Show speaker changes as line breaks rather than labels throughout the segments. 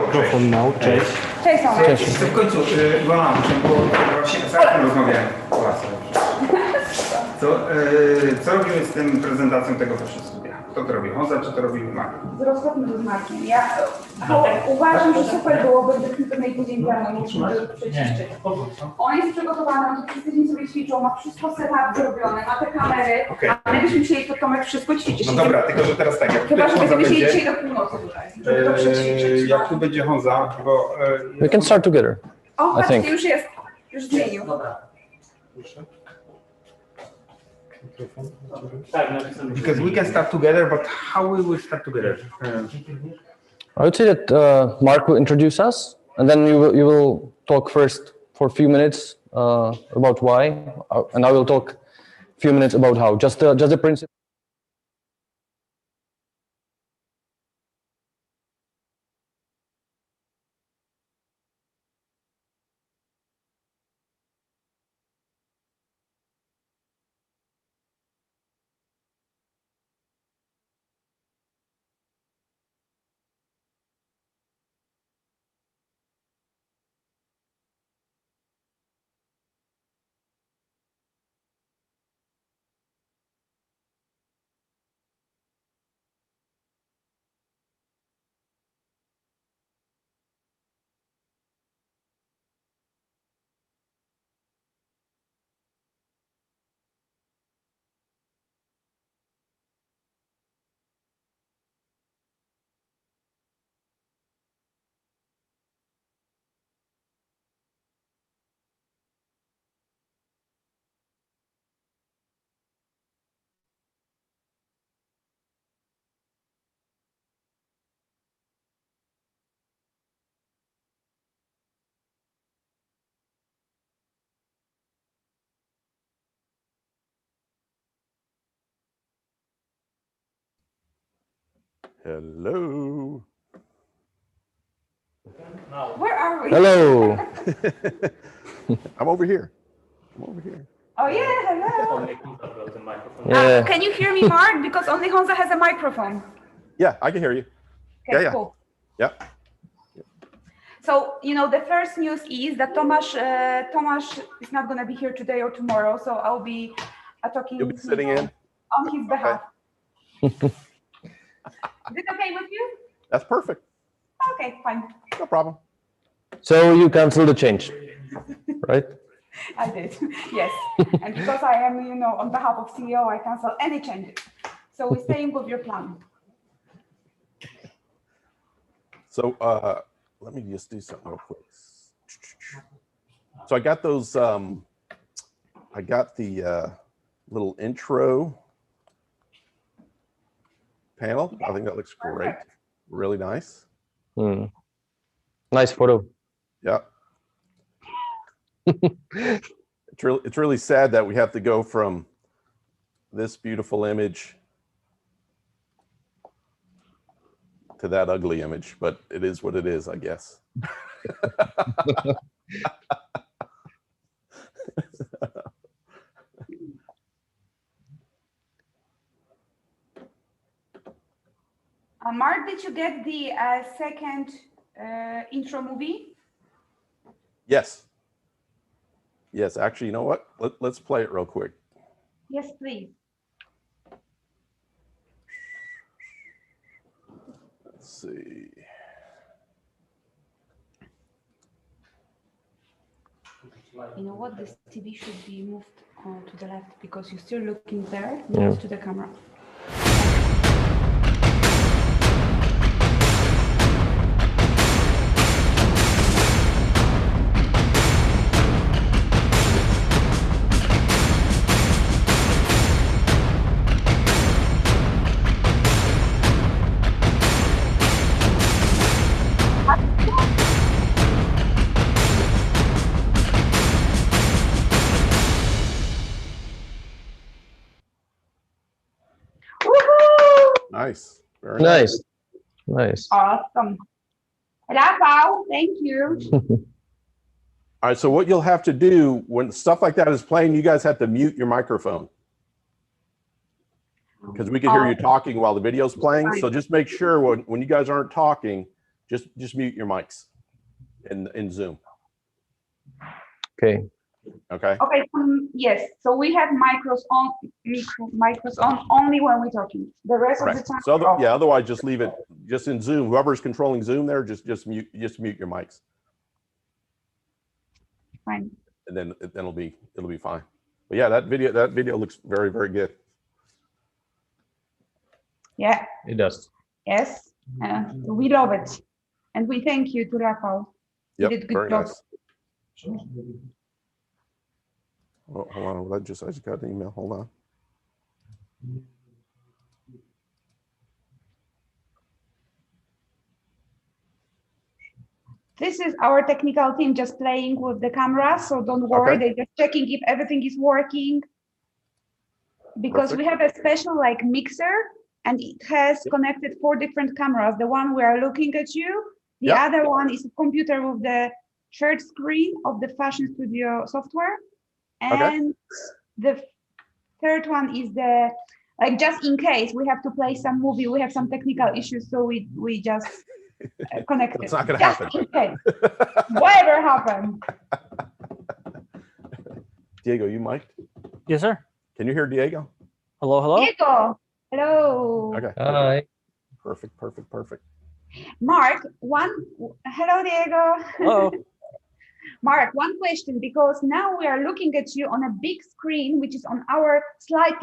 Mikrofon now, cześć.
Cześć, Tomek.
Cześć.
W końcu, bo właśnie z Arkiem rozmawiałem. Co robimy z tym prezentacją tego studia? Kto to robi? Honza czy to robi Mark?
Rozchodźmy to z Markiem. Ja uważam, że super byłoby, gdybyśmy to mieli tydzień temu przećwiczyć. On jest przygotowany, on przez tydzień sobie ćwiczą, ma wszystko setup zrobione, ma te kamery, a my byśmy musieli to Tomek wszystko ćwiczyć.
No dobra, tylko że teraz tak, jak
chyba, że będziemy
będzie,
dzisiaj do północy tutaj, żeby to przećwiczyć.
jak tu będzie Honza, bo...
We can start together.
O, patrzcie, już jest, już zmienił.
Because we can start together, but how we will start together?
I would say that Mark will introduce us, and then you will talk first for a few minutes about why, and I will talk a few minutes about how. Just the principle.
Hello.
Where are we?
Hello.
I'm over here. I'm over here.
Oh yeah, hello.
Yeah.
Can you hear me, Mark? Because only Honza has a microphone.
Yeah, I can hear you.
Okay,
Yeah.
cool.
Yeah.
So, you know, the first news is that Tomasz is not going to be here today or tomorrow, so I'll be talking
You'll be sitting in?
on his behalf. Is it okay with you?
That's perfect.
Okay, fine.
No problem.
So you cancel the change, right?
I did, yes. And because I am, you know, on behalf of CEO, I cancel any changes. So we're staying with your plan.
So let me just do something real quick. So I got those, I got the little intro panel. I think that looks great. Really nice.
Nice photo.
Yeah. It's really sad that we have to go from this beautiful image to that ugly image, but it is what it is, I guess.
Mark, did you get the second intro movie?
Yes. Yes, actually, you know what? Let's play it real quick.
Yes, please.
Let's see.
You know what? This TV should be moved to the left because you're still looking there, not to the camera.
Nice. Very
Nice. Nice.
Awesome. Rafał, thank you.
All right, so what you'll have to do when stuff like that is playing, you guys have to mute your microphone because we can hear you talking while the video's playing. So just make sure when you guys aren't talking Just mute your mics in Zoom.
Okay.
Okay.
Okay, yes. So we have micros on only when we're talking. The rest of the
Correct.
time.
So
off.
yeah, otherwise just leave it just in Zoom. Whoever's controlling Zoom there, just mute your mics,
Fine.
and then it'll be fine. But yeah, that video looks very, very good.
Yeah.
It does.
Yes. We love it, and we thank you to Rafał.
Yep.
You did good
Very
job.
nice. Oh, hold on. I just got an email. Hold on.
This is our technical team just playing with the camera, so don't worry.
Okay.
They're just checking if everything is working. Because
Perfect.
we have a special like mixer, and it has connected 4 different cameras. The one we are looking at you, the
Yep.
other one is a computer with the shared screen of the Fashion Studio software, and the third one is the like just in case we have to play some movie, we have some technical issues, so we just connected.
It's not going to
Just
happen.
in case. Whatever happened.
Diego, you mic'd?
Yes, sir.
Can you hear Diego?
Hello, hello.
Diego, hello.
Okay.
Hi.
Perfect.
Mark, hello, Diego.
Hello.
Mark, one question, because now we are looking at you on a big screen, which is on our slight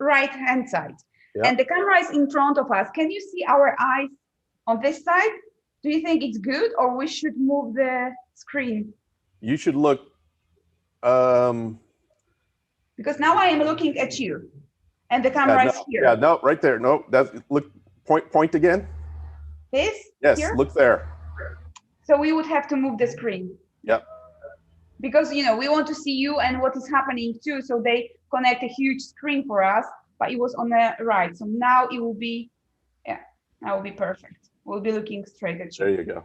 right-hand side.
Yeah.
And the camera is in front of us. Can you see our eyes on this side? Do you think it's good, or we should move the screen?
You should look.
Because now I am looking at you, and the camera is here.
Yeah, no, right there. No, that's look. Point again.
This?
Yes,
Here?
look there.
So we would have to move the screen.
Yep.
Because we want to see you and what is happening too. So they connect a huge screen for us, but it was on the right. So now it will be, yeah, that will be perfect. We'll be looking straight at you.
There you go.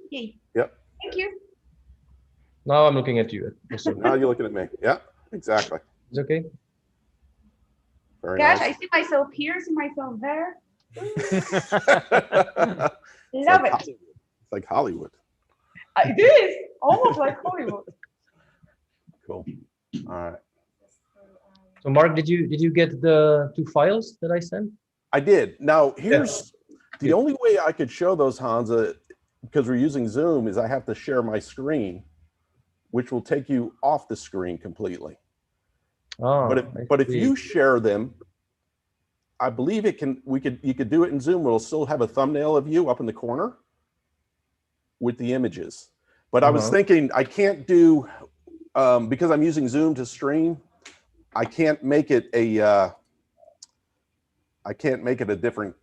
Yay.
Yep.
Thank you.
Now I'm looking at you.
So now you're looking at me. Yeah, exactly.
It's okay.
Very
Gosh,
nice.
I see myself here, see myself there.
It's
Love
like
it.
Hollywood. It's like Hollywood.
It is almost like Hollywood.
Cool. All right.
So Mark, did you get the 2 files that I sent?
I did. Now here's the only way I could show those, Hansa, because we're using Zoom, is I have to share my screen, which will take you off the screen completely.
Oh,
But if you share them, I believe you could do it in Zoom. It'll still have a thumbnail of you up in the corner with the images. But I was thinking I can't do because I'm using Zoom to stream. I can't make it a different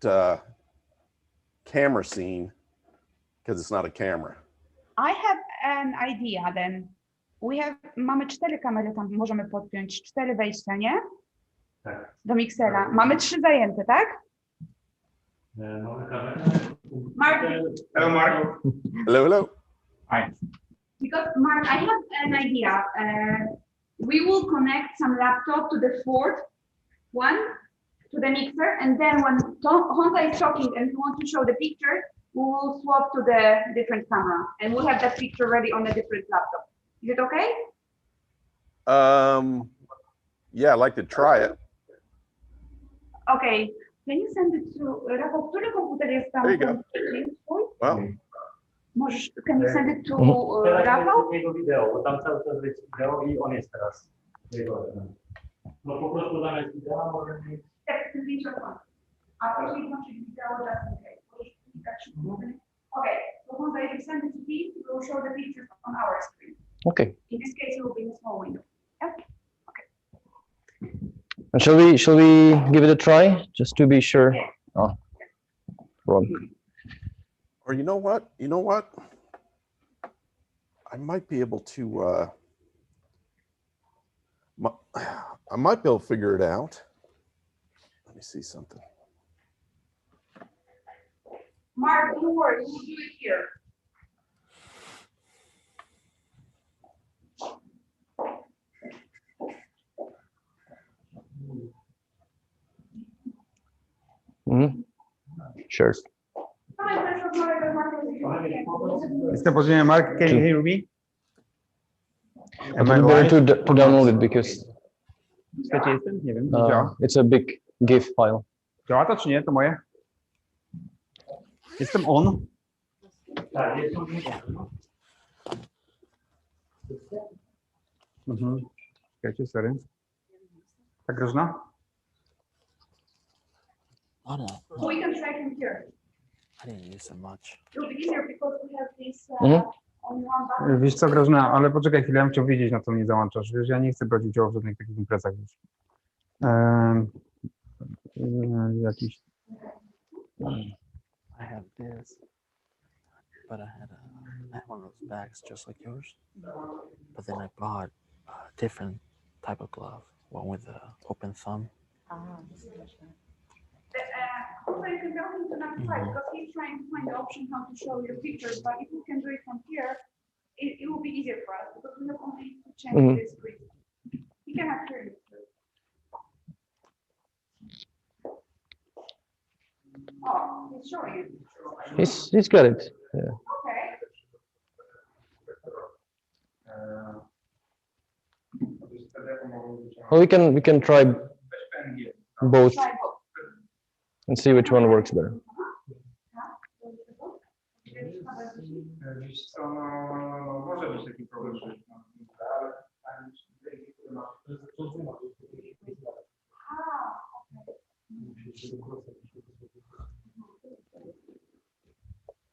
camera scene because it's not a camera.
I have an idea then. Mamy 4 kamery, tam możemy podpiąć 4 wejścia, nie?
Tak.
Do miksera. Mamy 3 zajęte, tak?
Mamy kamerę.
Mark,
Hello, Mark.
Hello.
because Mark, I have an idea. We will connect some laptop to the fourth one, to the mixer, and then when Honza is talking and he wants to show the picture, we will swap to the different camera, and we'll have that picture ready on a different laptop. Is it okay?
Yeah, I'd like to try it.
Okay. Can you send it to Rafał, który komputer jest tam?
There you go. Well,
Can you send it to
Teraz
Rafał?
jest jego wideo, bo tam cały czas leci wideo i on jest teraz. Jego ekran. No po prostu zamiast wideo możemy mieć.
Tak, ten link on. A później włączyć wideo just in case. Możesz klikać. Okay, so Honza, if you send it to me, we will show the pictures on our screen.
Okay.
In this case, it will be in a small window. Okay.
And shall we give it a try just to be sure? Oh, wrong.
or you know what? I might be able to. I might be able to figure it out. Let me see something.
Mark, don't worry, we'll do it here.
Sure.
Fine, that's what Mark is
Jestem poziomie Mark, can you hear me?
But
Am
it
I
would be better
live?
to download it because
Słuchajcie, jestem? Nie wiem, nie działa.
it's a big GIF file.
Działa to czy nie? To moje? Jestem on.
Tak, jest to
Czekajcie, sorry. Tak, Grażyna?
Oh no,
So we can try from here.
I didn't use it much.
It'll be easier because we have this
Mhm.
only one button.
Wiesz co, Grażyna, ale poczekaj chwilę, ja bym chciał wiedzieć, na co mnie załączasz. Wiesz, ja nie chcę brać udziału w żadnych takich imprezach już. Jakiś...
I have this, but I had one of those bags just like yours. But then I bought a different type of glove, one with the open thumb.
Also, you can go into another side because he's trying to find the option how to show your pictures. But if we can do it from here, it will be easier for us because we have only to change this screen. He can have here. Oh, he's showing it.
He's got it. Yeah.
Okay.
Well, we can try both
Try both.
and see which one works better.
Wiesz co, no, może być taki problem, że...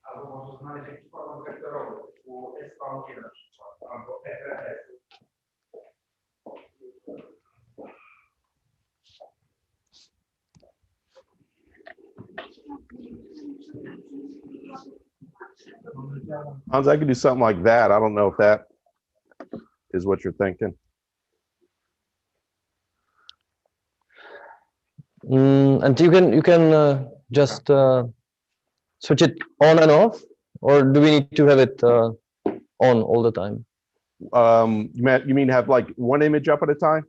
Albo może znaleźć jakiś program wektorowy, typu SVG na przykład, albo FRS.
Hans, I could do something like that. I don't know if that is what you're thinking.
And you can just switch it on and off, or do we need to have it on all the time?
You mean have like one image up at a time?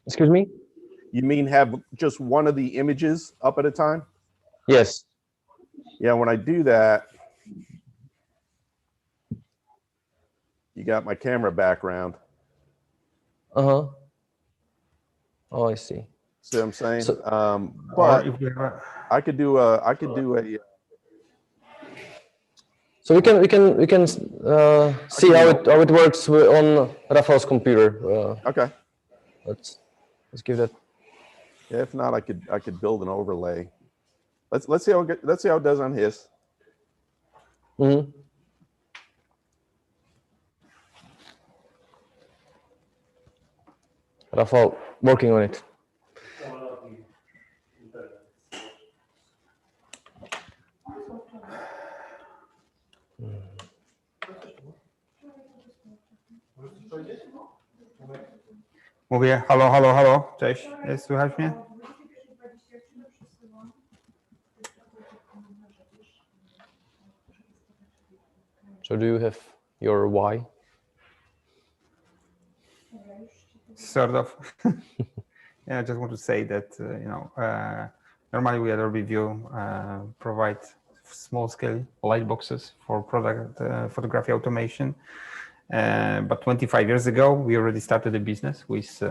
Excuse me?
You mean have just one of the images up at a time?
Yes.
Yeah, when I do that, you got my camera background.
Uh-huh. Oh, I see.
See what I'm saying?
So-
But
If we have a...
I could do a
So we can see how it works on Rafael's computer.
okay.
Let's give that.
Yeah, if not, I could build an overlay. Let's see how it does on his.
Mhm. Rafael working on it.
Mówię, halo, halo, halo, cześć, słychać mnie?
So do you have your why?
Sort of. Yeah, I just want to say that, normally we at Review provide small-scale light boxes for product photography automation. But 25 years ago, we already started a business with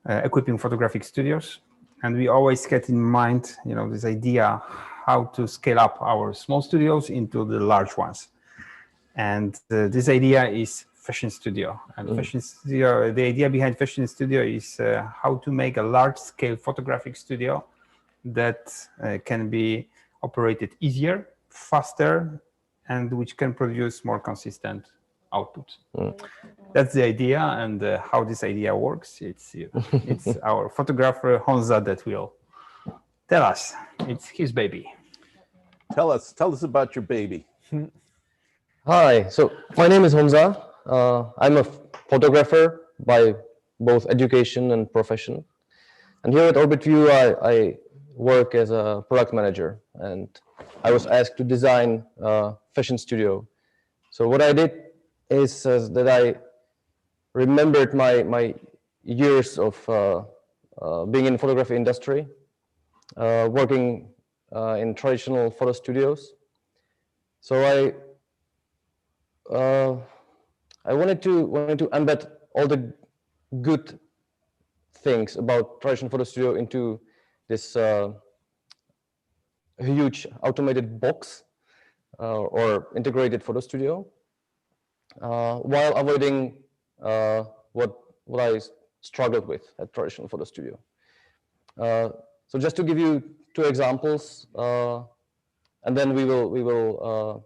equipping photographic studios. And we always get in mind, this idea how to scale up our small studios into the large ones. And this idea is Fashion Studio. And Fashion Studio, the idea behind Fashion Studio is how to make a large-scale photographic studio that can be operated easier, faster, and which can produce more consistent output. That's the idea, and how this idea works. It's our photographer Honza that will tell us. It's his baby.
Tell us about your baby.
Hi, so my name is Honza. I'm a photographer by both education and profession. And here at OrbitView, I work as a product manager, and I was asked to design a fashion studio. So what I did is that I remembered my years of being in the photography industry, working in traditional photo studios, So I wanted to embed all the good things about traditional photo studio into this huge automated box or integrated photo studio, while avoiding what I struggled with at traditional photo studio. So just to give you two examples, and then we will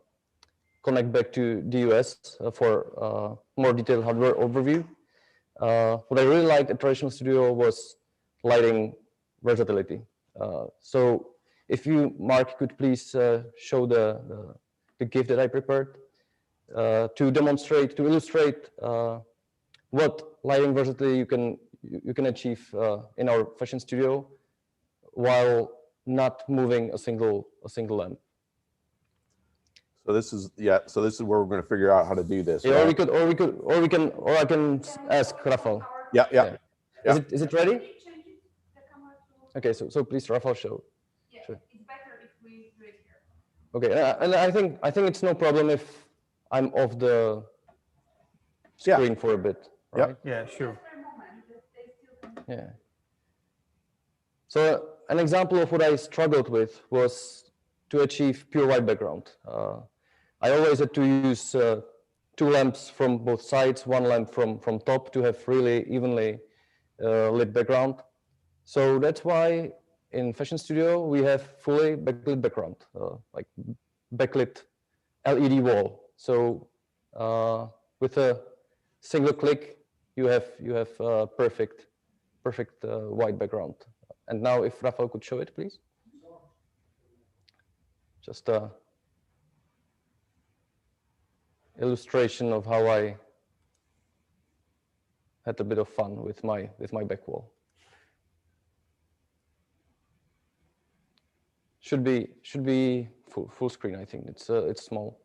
connect back to the US for more detailed hardware overview. What I really liked at traditional studio was lighting versatility. So if you, Mark, could please show the GIF that I prepared to demonstrate, to illustrate what lighting versatility you can achieve in our fashion studio while not moving a single lamp.
So this is, yeah, so this is where we're going to figure out how to do this.
Yeah,
right?
or I can ask Rafał.
Yeah, yeah.
Yeah. Is it ready? Okay, so please, Rafał, show.
Yeah,
Sure.
it's better if we do it here.
Okay, and I think it's no problem if I'm off the screen for a bit,
Yep.
right?
Yeah, sure.
For a moment, they still can.
Yeah. So an example of what I struggled with was to achieve pure white background. I always had to use two lamps from both sides, one lamp from top to have really evenly lit background. So that's why in Fashion Studio we have fully backlit background, like backlit LED wall. So with a single click, you have perfect white background. And now, if Rafał could show it, please. Just a illustration of how I had a bit of fun with my back wall. Should be full screen. I think it's small.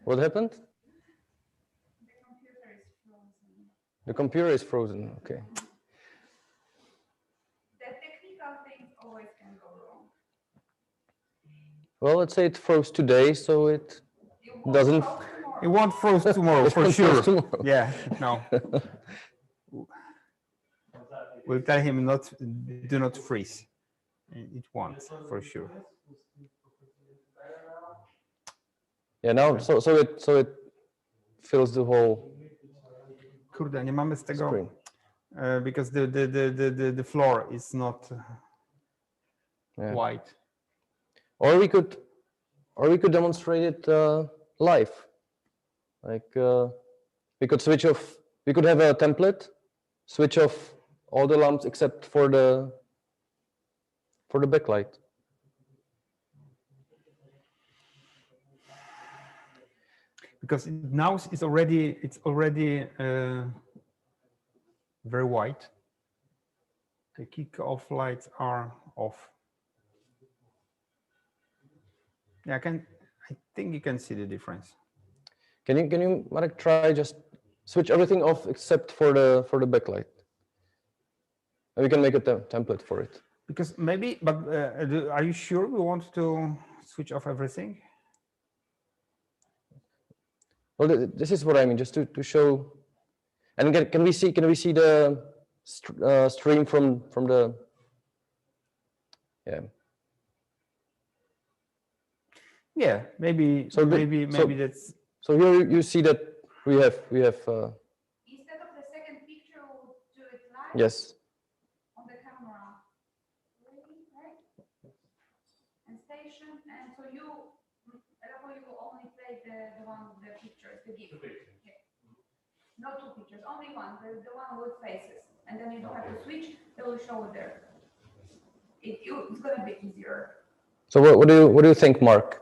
What happened? The computer is frozen. Okay.
The technical things always can go wrong.
Well, let's say it froze today, so it doesn't.
It won't froze tomorrow
It
for
won't
sure.
froze tomorrow.
Yeah, no. We'll tell him do not freeze. It won't for sure.
Yeah, now so it fills the whole
Kurde, nie mamy z tego
screen.
because the floor is not
Yeah.
white.
Or we could demonstrate it live. Like we could switch off. We could have a template, switch off all the lamps except for the backlight.
Because now it's already very white. The kick-off lights are off. Yeah, I think you can see the difference.
Can you Marek, try just switch everything off except for the backlight? And we can make a template for it.
Because maybe, but are you sure we want to switch off everything?
Well, this is what I mean, just to show. And again, can we see the stream from the? Yeah.
Yeah, maybe.
So
maybe that's.
So here you see that we have.
Instead of the second picture, we'll do it live.
Yes.
On the camera. Ready, right? And station. And so you will only play the one with the pictures, the GIF. Yeah. No two pictures, only one, the one with faces. And then you don't have to switch, they will show it there. It's going to be easier.
So what do you think, Mark?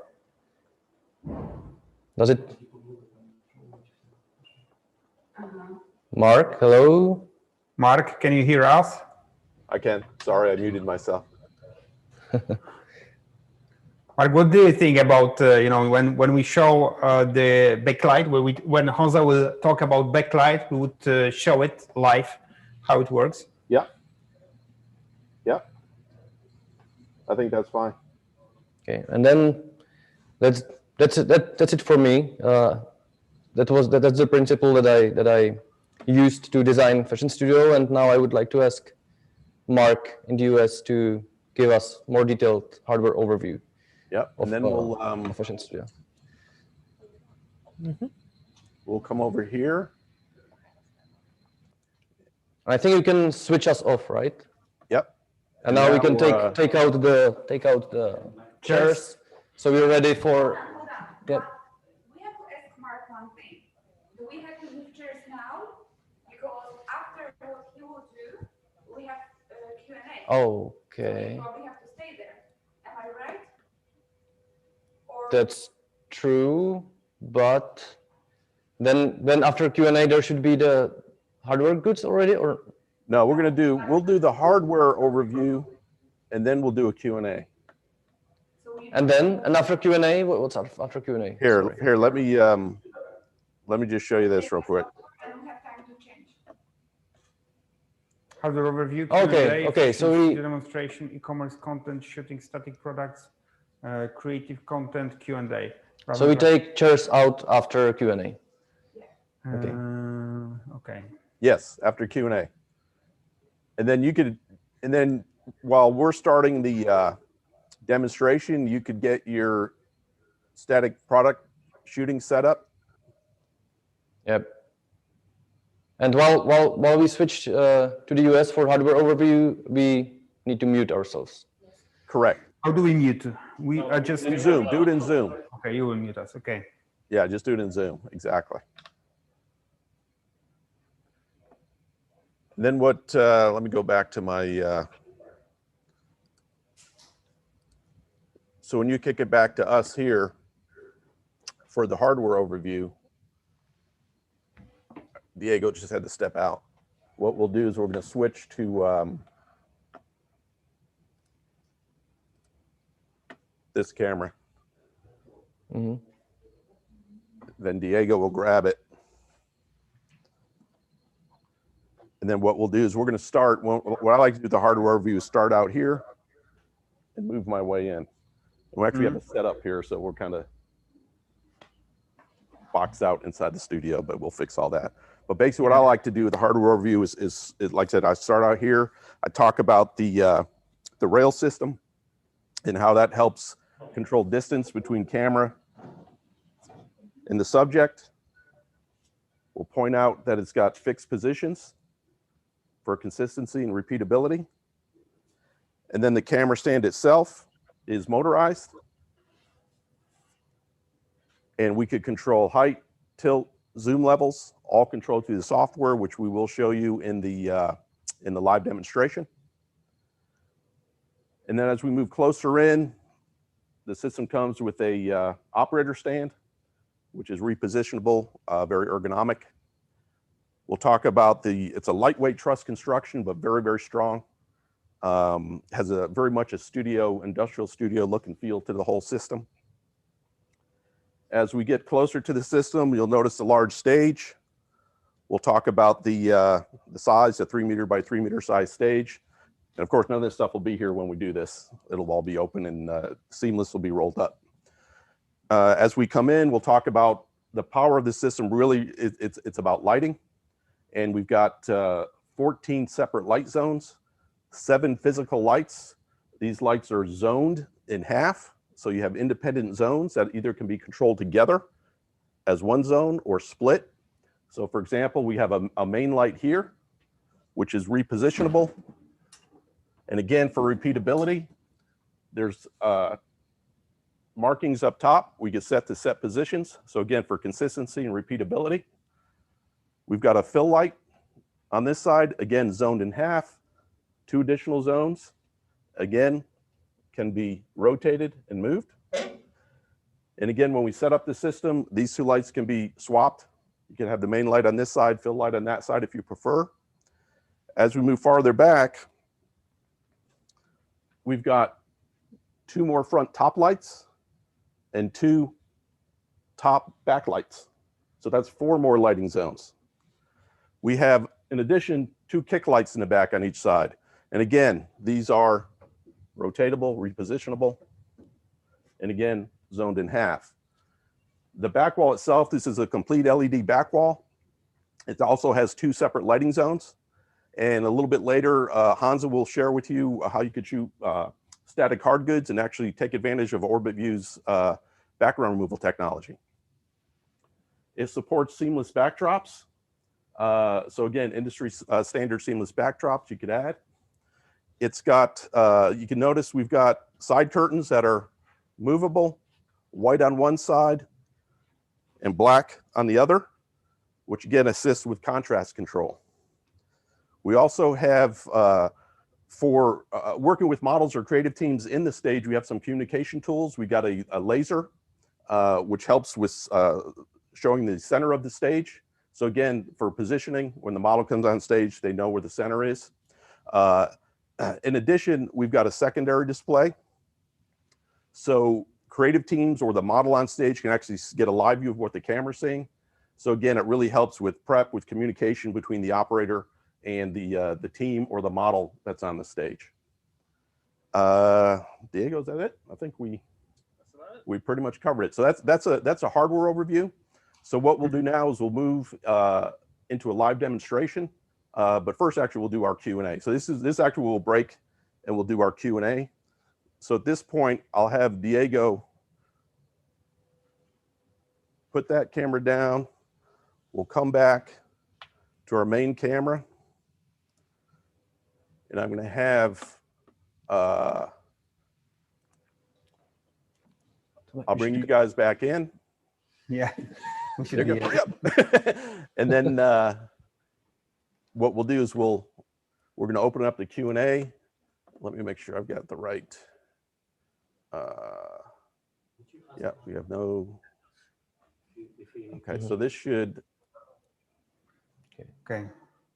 Does it? Mark, hello?
Mark, can you hear us?
I can. Sorry, I muted myself.
Mark, what do you think about when we show the backlight? When Honza will talk about backlight, we would show it live, how it works.
Yeah. Yeah. I think that's fine.
Okay, and then that's it for me. That's the principle that I used to design Fashion Studio, and now I would like to ask Mark in the US to give us more detailed hardware overview.
Yep. And then we'll
Fashion Studio.
we'll come over here.
I think you can switch us off, right?
Yep.
And now we can
now,
take out the chairs. So we're ready for. Yep.
We have to ask Mark one thing. Do we have to move chairs now? Because after what he will do, we have Q&A.
Okay.
So we probably have to stay there. Am I right? Or
That's true, but then after Q&A there should be the hardware goods already, or
no, we'll do the hardware overview, and then we'll do a Q&A.
and after Q&A, what's after Q&A?
Here, let me just show you this real quick.
I don't have time to change.
Hardware overview.
Okay,
Q&A,
okay, so we
demonstration, e-commerce content, shooting static products, creative content, Q&A.
So we take chairs out after Q&A.
Okay. Okay.
Yes, after Q&A. And then while we're starting the demonstration, you could get your static product shooting set up.
Yep. And while we switch to the US for hardware overview, we need to mute ourselves.
Correct.
How do we mute? We are just
In Zoom. Do it in Zoom.
Okay, you will mute us. Okay.
Yeah, just do it in Zoom. Exactly. And then let me go back to my, so when you kick it back to us here for the hardware overview, Diego just had to step out. What we'll do is we're going to switch to this camera. Then Diego will grab it. And then what we'll do is we're going to start, what I like to do with the hardware overview is start out here and move my way in. We actually have a setup here, so we're kind of boxed out inside the studio, but we'll fix all that. But basically what I like to do with the hardware overview is like I said, I start out here, I talk about the rail system and how that helps control distance between camera and the subject. We'll point out that it's got fixed positions for consistency and repeatability. And then the camera stand itself is motorized. And we could control height, tilt, zoom levels, all controlled through the software, which we will show you in the live demonstration. And then as we move closer in, the system comes with a operator stand, which is repositionable, very ergonomic. We'll talk about it's a lightweight truss construction, but very, very strong. Has a very much a industrial studio look and feel to the whole system. As we get closer to the system, you'll notice a large stage. We'll talk about the size, a 3 meter by 3 meter size stage. And of course, none of this stuff will be here when we do this. It'll all be open and seamless will be rolled up. As we come in, we'll talk about the power of the system. Really, it's about lighting. And we've got 14 separate light zones, 7 physical lights. These lights are zoned in half. So you have independent zones that either can be controlled together as one zone or split. So for example, we have a main light here, which is repositionable. And again, for repeatability, there's markings up top. We get set to set positions. So again, for consistency and repeatability, we've got a fill light on this side, again, zoned in half, 2 additional zones, again, can be rotated and moved. And again, when we set up the system, these two lights can be swapped. You can have the main light on this side, fill light on that side if you prefer. As we move farther back, we've got 2 more front top lights and 2 top back lights. So that's 4 more lighting zones. We have, in addition, 2 kick lights in the back on each side. And again, these are rotatable, repositionable, and again, zoned in half. The back wall itself, this is a complete LED back wall. It also has 2 separate lighting zones. And a little bit later, Hansa will share with you how you could shoot static hard goods and actually take advantage of OrbitView's background removal technology. It supports seamless backdrops. So again, industry standard seamless backdrops you could add. It's got, you can notice we've got side curtains that are movable, white on one side and black on the other, which again assists with contrast control. We also have, for working with models or creative teams in the stage, we have some communication tools. We got a laser, which helps with showing the center of the stage. So again, for positioning, when the model comes on stage, they know where the center is. In addition, we've got a secondary display. So creative teams or the model on stage can actually get a live view of what the camera's seeing. So again, it really helps with prep, with communication between the operator and the team or the model that's on the stage. Diego, is that it? I think we pretty much covered it. So that's a hardware overview. So what we'll do now is we'll move into a live demonstration. But first, actually, we'll do our Q&A. So this actually will break, and we'll do our Q&A. So at this point, I'll have Diego put that camera down. We'll come back to our main camera, and I'm going to have. I'll bring you guys back in.
Yeah. We should be
And then what we'll do is we're going to open up the Q&A. Let me make sure I've got the right. Yeah, we have no. Okay, so this should.
Okay.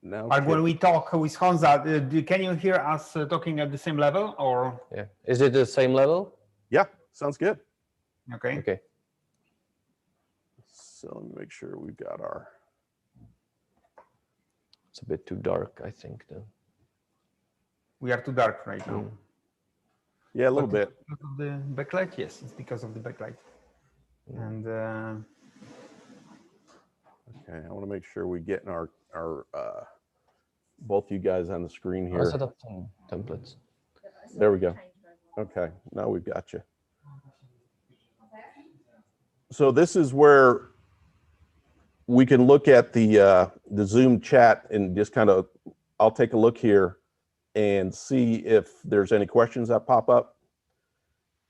Now.
But when we talk with Hansa, can you hear us talking at the same level, or?
Yeah. Is it the same level?
Yeah, sounds good.
Okay.
Okay.
So let me make sure we've got our.
It's a bit too dark, I think, though.
We are too dark right now.
Yeah, a little bit.
Because of the backlight? Yes, it's because of the backlight. And
okay, I want to make sure we get in our both you guys on the screen
I'll
here.
set up some templates.
There we go. Okay, now we've got you. So this is where we can look at the Zoom chat and just kind of, I'll take a look here and see if there's any questions that pop up.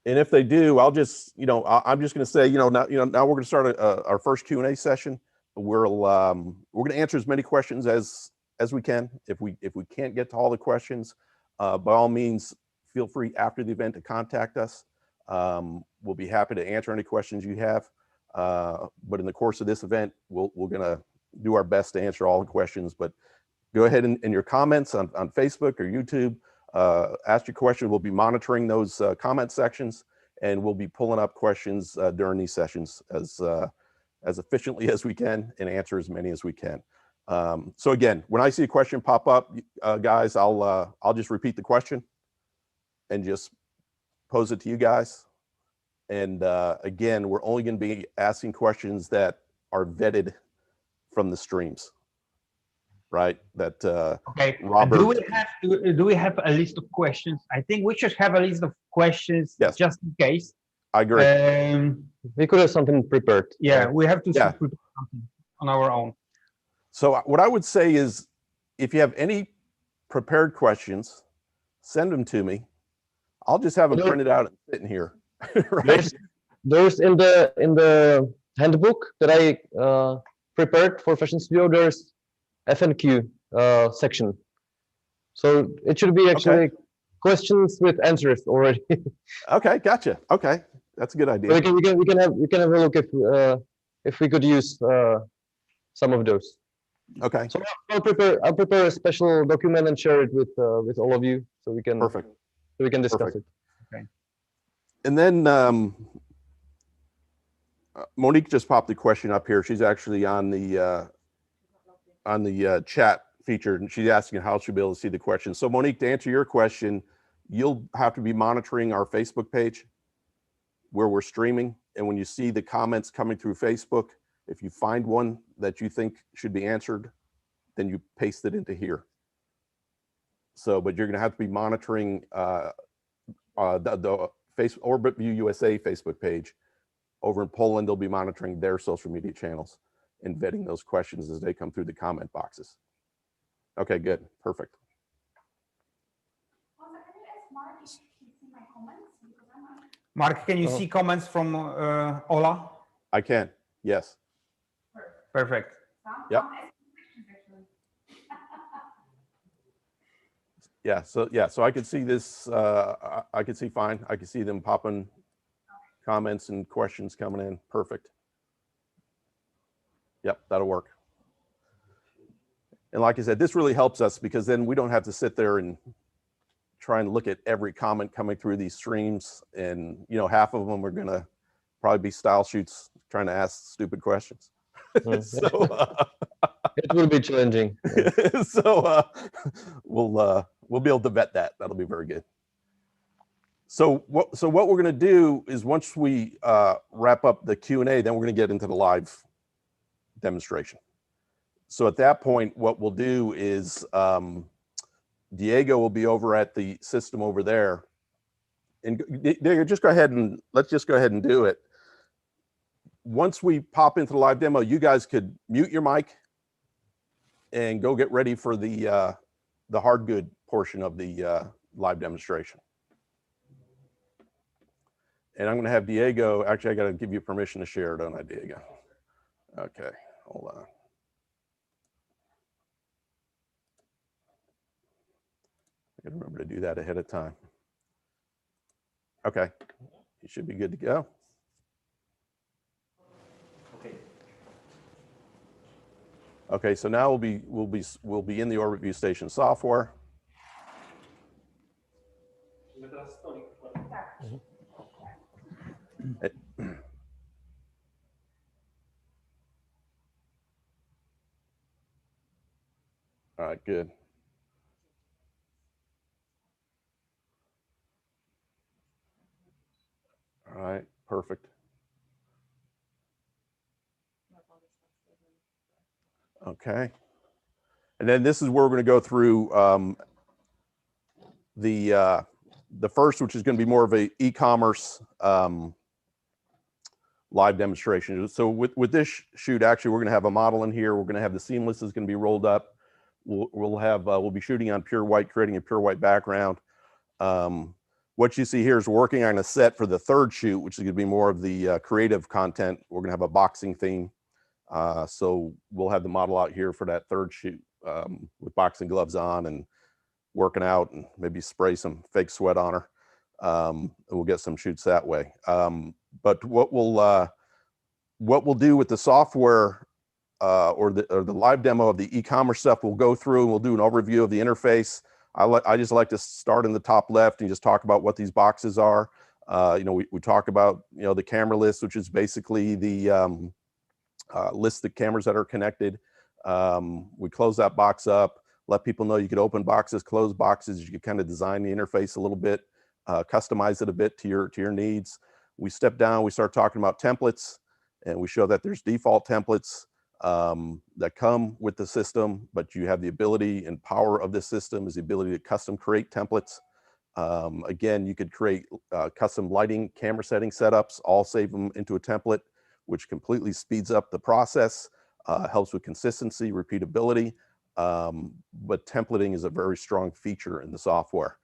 And if they do, I'll just, I'm just going to say, now we're going to start our first Q&A session. We're going to answer as many questions as we can. If we can't get to all the questions, by all means, feel free after the event to contact us. We'll be happy to answer any questions you have. But in the course of this event, we're going to do our best to answer all the questions. But go ahead in your comments on Facebook or YouTube, ask your question. We'll be monitoring those comment sections, and we'll be pulling up questions during these sessions as efficiently as we can and answer as many as we can. So again, when I see a question pop up, guys, I'll just repeat the question and just pose it to you guys. And again, we're only going to be asking questions that are vetted from the streams, right? That
okay.
Robert.
Do we have a list of questions? I think we should have a list of questions,
yes,
just in case.
I agree.
We could have something prepared.
Yeah, we have to prepare something on our own.
So what I would say is, if you have any prepared questions, send them to me. I'll just have them printed out and sitting here. Right?
There's in the handbook that I prepared for Fashion Studio, there's FNQ section. So it should be actually questions with answers already.
Okay, gotcha. Okay. That's a good
So
idea.
we can have a look if we could use some of those.
Okay,
So I'll prepare a special document and share it with all of you so we can
perfect.
discuss
Perfect.
it.
And then Monique just popped the question up here. She's actually on the chat feature, and she's asking how she'll be able to see the question. So Monique, to answer your question, you'll have to be monitoring our Facebook page where we're streaming. And when you see the comments coming through Facebook, if you find one that you think should be answered, then you paste it into here. So, but you're going to have to be monitoring the Orbit View USA Facebook page. Over in Poland, they'll be monitoring their social media channels and vetting those questions as they come through the comment boxes. Okay, good, perfect.
Mark, can you see comments from Ola?
I can, yes.
Perfect.
Yep. So I could see this. I could see fine. I could see them popping comments and questions coming in. Perfect. Yep, that'll work. And like I said, this really helps us because then we don't have to sit there and try and look at every comment coming through these streams. And, you know, half of them are going to probably be style shoots trying to ask stupid questions. So
it will be challenging.
So we'll be able to vet that. That'll be very good. So what we're going to do is once we wrap up the Q&A, then we're going to get into the live demonstration. So at that point, what we'll do is Diego will be over at the system over there. And Diego, just go ahead and let's just go ahead and do it. Once we pop into the live demo, you guys could mute your mic and go get ready for the hard good portion of the live demonstration. And I'm going to have Diego, actually, I got to give you permission to share, don't I, Diego? Okay, hold on. I got to remember to do that ahead of time. Okay, you should be good to go. Okay, so now we'll be in the Orbit View Station software. All right, good. All right, perfect. Okay. And then this is where we're going to go through the first, which is going to be more of a e-commerce live demonstration. So with this shoot, actually, we're going to have a model in here. We're going to have the seamless is going to be rolled up. We'll be shooting on pure white, creating a pure white background. What you see here is working on a set for the third shoot, which is going to be more of the creative content. We're going to have a boxing theme. So we'll have the model out here for that third shoot with boxing gloves on and working out and maybe spray some fake sweat on her. And we'll get some shoots that way. But what we'll do with the software or the live demo of the e-commerce stuff, we'll go through and we'll do an overview of the interface. I just like to start in the top left and just talk about what these boxes are. You know, we talk about, you know, the camera list, which is basically the list of cameras that are connected. We close that box up, let people know you could open boxes, close boxes. You could kind of design the interface a little bit, customize it a bit to your needs. We step down, we start talking about templates, and we show that there's default templates that come with the system, but you have the ability and power of this system is the ability to custom create templates. Again, you could create custom lighting, camera setting setups, all save them into a template, which completely speeds up the process, helps with consistency, repeatability, but templating is a very strong feature in the software.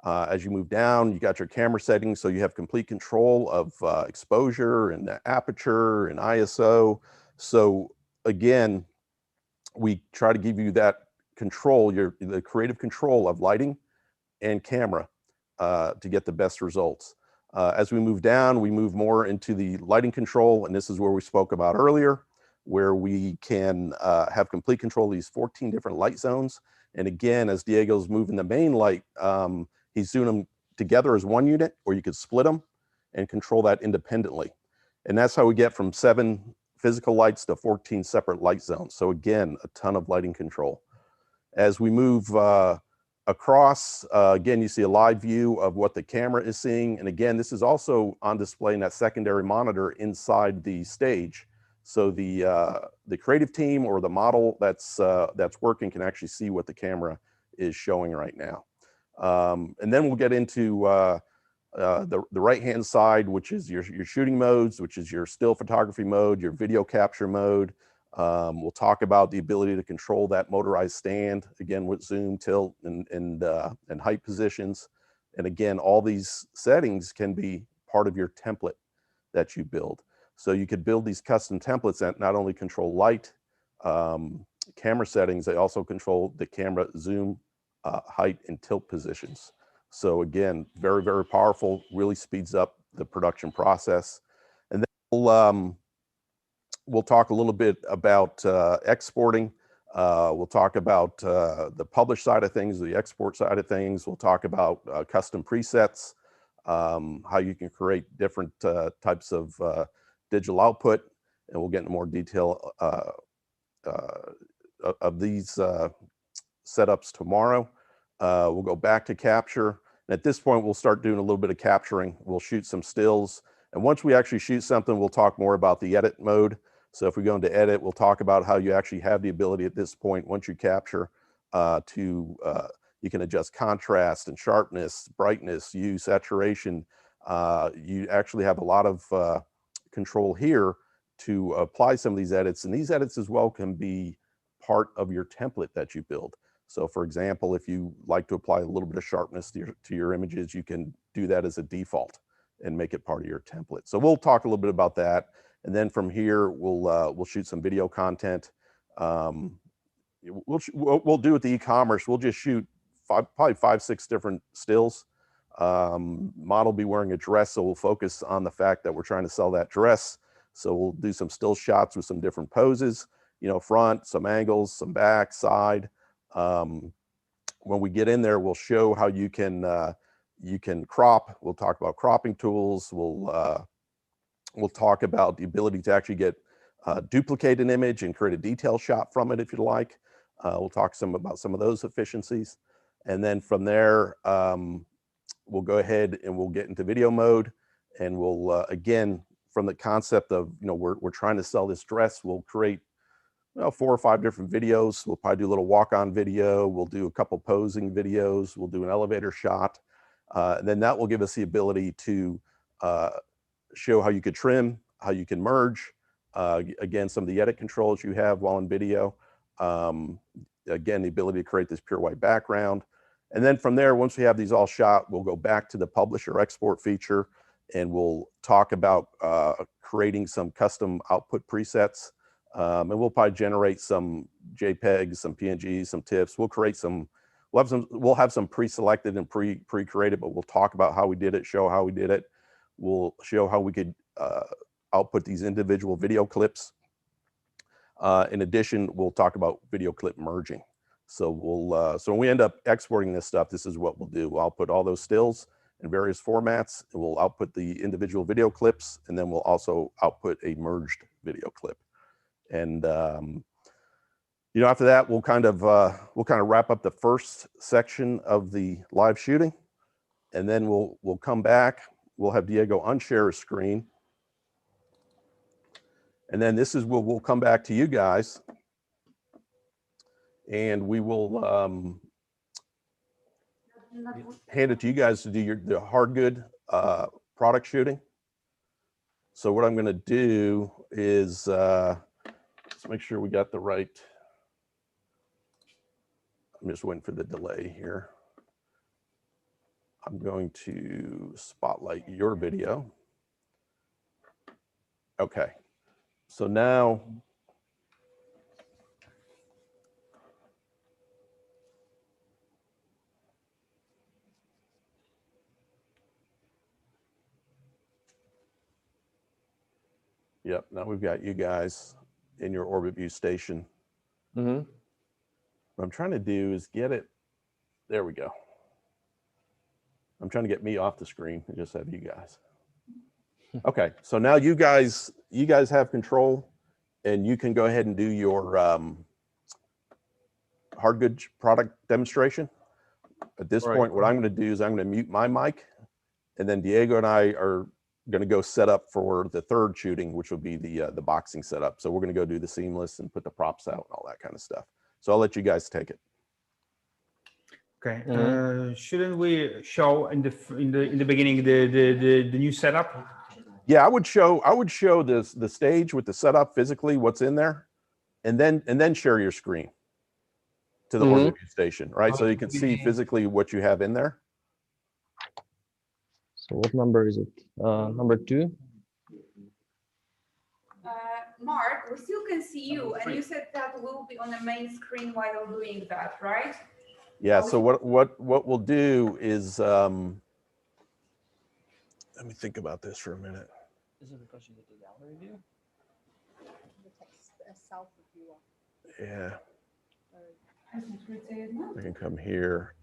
As you move down, you got your camera settings, so you have complete control of exposure and the aperture and ISO. So again, we try to give you that control, the creative control of lighting and camera to get the best results. As we move down, we move more into the lighting control, and this is where we spoke about earlier, where we can have complete control of these 14 different light zones. And again, as Diego's moving the main light, he's doing them together as one unit, or you could split them and control that independently. And that's how we get from 7 physical lights to 14 separate light zones. So again, a ton of lighting control. As we move across, again, you see a live view of what the camera is seeing. And again, this is also on display in that secondary monitor inside the stage. So the creative team or the model that's working can actually see what the camera is showing right now. And then we'll get into the right-hand side, which is your shooting modes, which is your still photography mode, your video capture mode. We'll talk about the ability to control that motorized stand, again, with zoom, tilt, and height positions. And again, all these settings can be part of your template that you build. So you could build these custom templates that not only control light, camera settings, they also control the camera zoom, height, and tilt positions. So again, very, very powerful, really speeds up the production process. And then we'll talk a little bit about exporting. We'll talk about the publish side of things, the export side of things. We'll talk about custom presets, how you can create different types of digital output, and we'll get into more detail of these setups tomorrow. We'll go back to capture. And at this point, we'll start doing a little bit of capturing. We'll shoot some stills. And once we actually shoot something, we'll talk more about the edit mode. So if we go into edit, we'll talk about how you actually have the ability at this point, once you capture, you can adjust contrast and sharpness, brightness, hue, saturation. You actually have a lot of control here to apply some of these edits. And these edits as well can be part of your template that you build. So for example, if you like to apply a little bit of sharpness to your images, you can do that as a default and make it part of your template. So we'll talk a little bit about that. And then from here, we'll shoot some video content. We'll do with the e-commerce, we'll just shoot probably 5, 6 different stills. Model will be wearing a dress, so we'll focus on the fact that we're trying to sell that dress. So we'll do some still shots with some different poses, you know, front, some angles, some back, side. When we get in there, we'll show how you can crop. We'll talk about cropping tools. We'll talk about the ability to actually duplicate an image and create a detail shot from it if you like. We'll talk about some of those efficiencies. And then from there, we'll go ahead and we'll get into video mode. And we'll, again, from the concept of, you know, we're trying to sell this dress, we'll create 4 or 5 different videos. We'll probably do a little walk-on video. We'll do a couple posing videos. We'll do an elevator shot. And then that will give us the ability to show how you could trim, how you can merge. Again, some of the edit controls you have while in video. Again, the ability to create this pure white background. And then from there, once we have these all shot, we'll go back to the publish or export feature, and we'll talk about creating some custom output presets. And we'll probably generate some JPEGs, some PNGs, some TIFFs. We'll have some pre-selected and pre-created, but we'll talk about how we did it, show how we did it. We'll show how we could output these individual video clips. In addition, we'll talk about video clip merging. So so when we end up exporting this stuff, this is what we'll do. We'll output all those stills in various formats, and we'll output the individual video clips, and then we'll also output a merged video clip. And you know, after that, we'll kind of wrap up the first section of the live shooting, and then we'll come back. We'll have Diego unshare his screen, and then this is where we'll come back to you guys, and we will hand it to you guys to do the hard good product shooting. So what I'm going to do is let's make sure we got the right. I'm just waiting for the delay here. I'm going to spotlight your video. Okay, so now Yep. Now we've got you guys in your orbit view station.
Mm-hmm.
What I'm trying to do is get it. There we go. I'm trying to get me off the screen and just have you guys. Okay. So now you guys have control, and you can go ahead and do your hard goods product demonstration. At this
Right.
point, what I'm going to do is I'm going to mute my mic, and then Diego and I are going to go set up for the third shooting, which will be the boxing setup. So we're going to go do the seamless and put the props out and all that kind of stuff. So I'll let you guys take it.
Okay. Shouldn't we show in the beginning the new setup?
Yeah, I would show the stage with the setup physically, what's in there, and then share your screen to the orbit view station, right? So you can see physically what you have in there.
So what number is it? Number 2?
Mark, we still can see you, and you said that we'll be on the main screen while doing that, right?
Yeah. So what we'll do is let me think about this for a minute.
Is it because you did the gallery view?
Yeah. I can come here,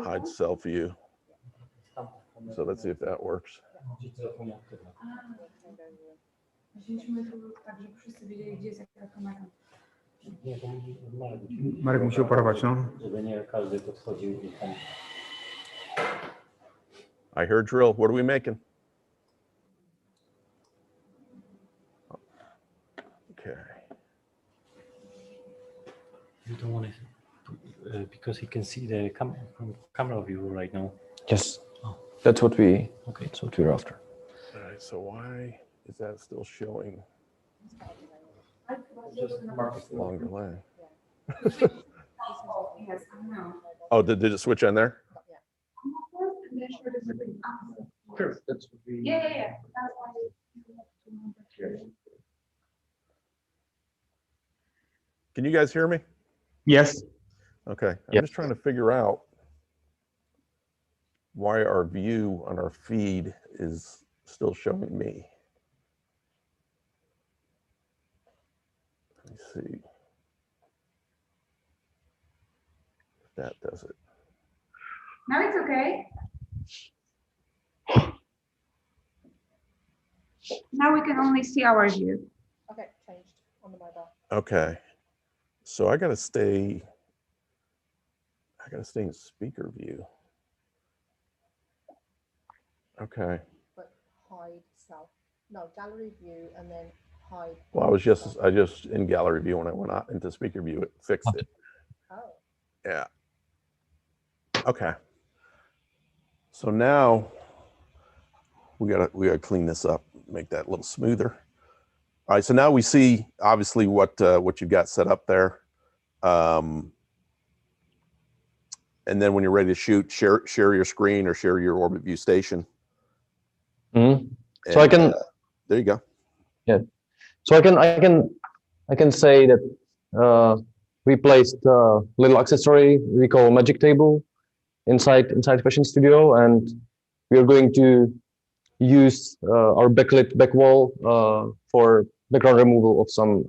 hide self view. So let's see if that works.
Marek musi operować, no.
I heard drill. What are we making? Okay.
You don't want to, because he can see the camera view right now.
Yes. That's what we.
Okay.
That's what we're after.
All right. So why is that still showing? Long delay.
Yes, I know.
Oh, did it switch on there?
Sure. That's what we.
Yeah.
Can you guys hear me?
Yes.
Okay. I'm
Yep.
just trying to figure out why our view on our feed is still showing me. Let me see if that does it.
Now it's okay. Now we can only see our view.
Okay, changed on the mobile.
Okay. So I gotta stay in speaker view. Okay.
But hide self. No, gallery view and then hide.
Well, I just in gallery view when I went out into speaker view, it fixed it.
Oh.
Yeah. Okay. So now we gotta clean this up, make that a little smoother. All right. So now we see obviously what you've got set up there. And then when you're ready to shoot, share your screen or share your orbit view station.
Mm-hmm. So I can.
There you go.
Yeah. So I can say that we placed a little accessory we call magic table inside Fashion Studio, and we are going to use our backlit back wall for background removal of some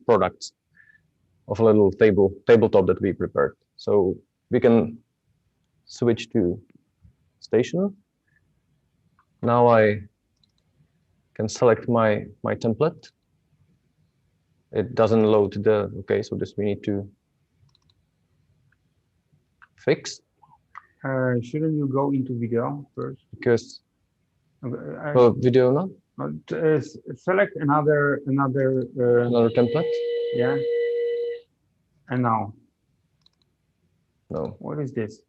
products of a little tabletop that we prepared. So we can switch to station. Now I can select my template. It doesn't load the, okay, so this we need to fix.
Shouldn't you go into video first?
Because,
Okay,
well, video now,
select another
another template.
yeah. And now,
No,
what is this?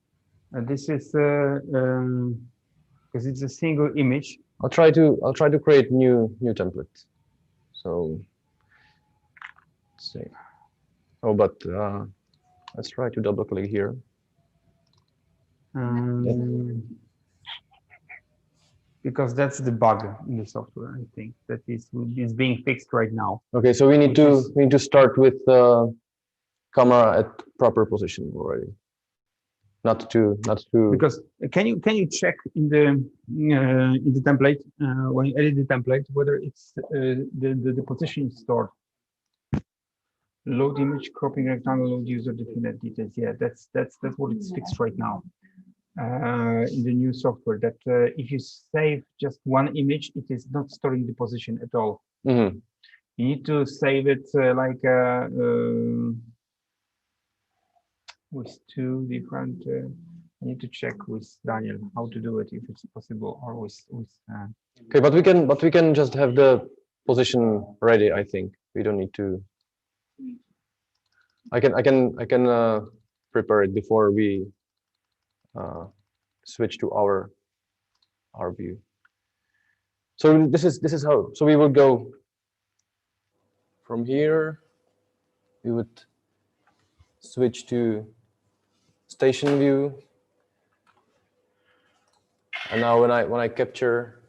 This is because it's a single image.
I'll try to create new template. So let's see. Oh, but let's try to double click here.
Because that's the bug in the software, I think, that is being fixed right now.
Okay, so we need to start with camera at proper position already. not to
Because can you check in the template when you edit the template whether it's the position is stored? Load image, cropping rectangle, load user definite details. Yeah, that's what it's fixed right now in the new software. That if you save just one image, it is not storing the position at all.
Mhm.
You need to save it with two different. I need to check with Daniel how to do it if it's possible, or with.
Okay, but we can just have the position ready. I think we don't need to. I can prepare it before we switch to our view. So this is how. So we would go from here. We would switch to station view. And now when I capture,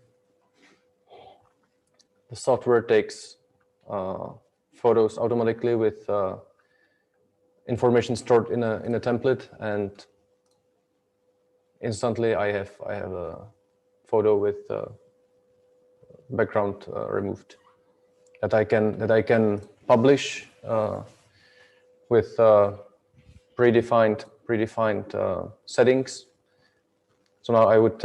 the software takes photos automatically with information stored in a template, and instantly I have a photo with background removed that I can publish with predefined settings. So now I would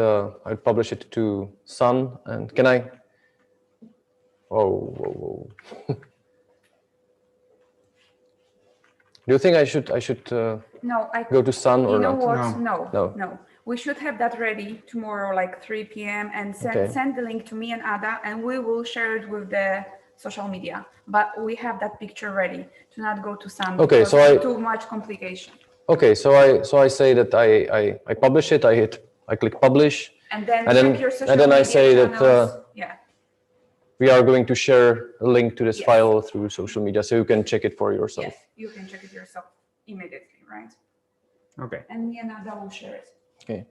publish it to Sun, and can I? Whoa. Do you think I should
No,
go to Sun or
you know
not?
what?
No.
No. We should have that ready tomorrow, like 3 p.m. and
Okay.
send the link to me and Ada, and we will share it with the social media. But we have that picture ready to not go to Sun.
Okay,
because
so
it's too much complication.
Okay, so I say that I publish it. I click publish,
And then
and
check your social
then I
media
say that
channels. Yeah.
we are going to share a link to this
Yes.
file through social media, so you can check it for yourself.
Yes, you can check it yourself immediately, right?
Okay.
And me and Ada will share it.
Okay.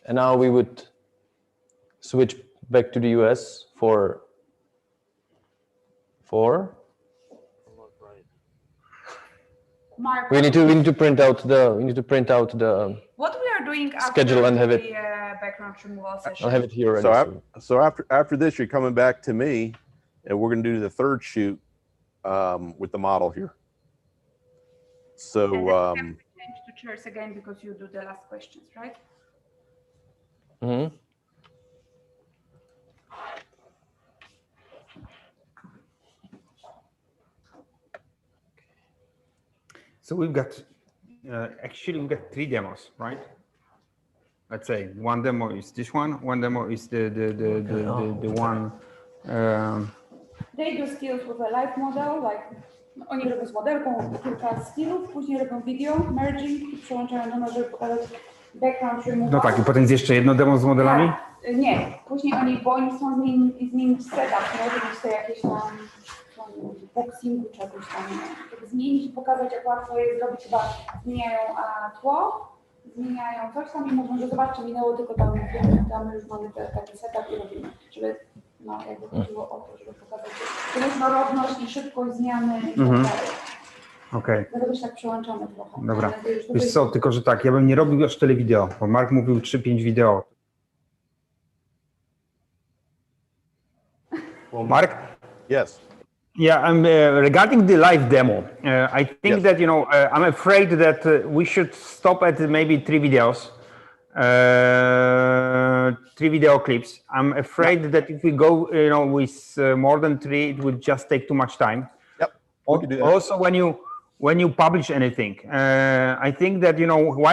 And now we would switch back to the US for
Look right.
Mark,
we need to print out the
what we are doing after
schedule and have it.
the background removal session?
I'll have it here already.
So after this, you're coming back to me, and we're going to do the third shoot with the model here. So
And then we have to change to chairs again because you do the last questions, right?
Mhm.
So we've got actually we've got 3 demos, right? Let's say one demo is this one demo is the one.
They do skills with a live model, like oni robią z modelką kilka skillów, później robią video, merging i przełączają do nas, żeby pokazać background removal.
No tak, i potem jest jeszcze jedno demo z modelami?
Tak, nie, później bo oni chcą zmienić setup, nie? Żeby sobie jakieś tam boxingu czegoś tam, żeby zmienić i pokazać, jak łatwo jest zrobić, chyba zmieniają tło, zmieniają coś tam i mówią, że zobaczcie, minęło tylko tam już mamy taki setup i robimy, żeby jakby chodziło o to, żeby pokazać różnorodność i szybkość zmiany i tak dalej.
Okej.
Dlatego się tak przełączamy trochę.
Dobra. Wiesz co, tylko że tak, ja bym nie robił aż tyle wideo, bo Mark mówił 3-5 wideo. Mark?
yes.
Yeah, regarding the live demo, I think
Yes.
that, I'm afraid that we should stop at maybe 3 videos, 3 video clips. I'm afraid that if we go, with more than 3, it would just take too much time.
Yep. We could do that.
Also, when you publish anything, I think that,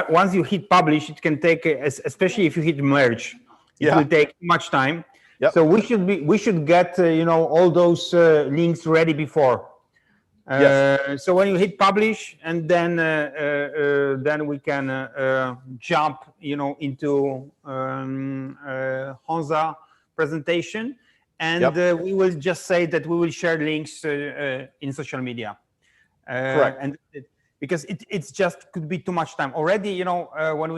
once you hit publish, it can take, especially if you hit merge, it will take too much time.
Yep.
So we should get all those links ready before.
Yes.
So when you hit publish, and then we can jump into Honza presentation, and we will just say that we will share links in social media.
Correct.
And because it's just could be too much time already. When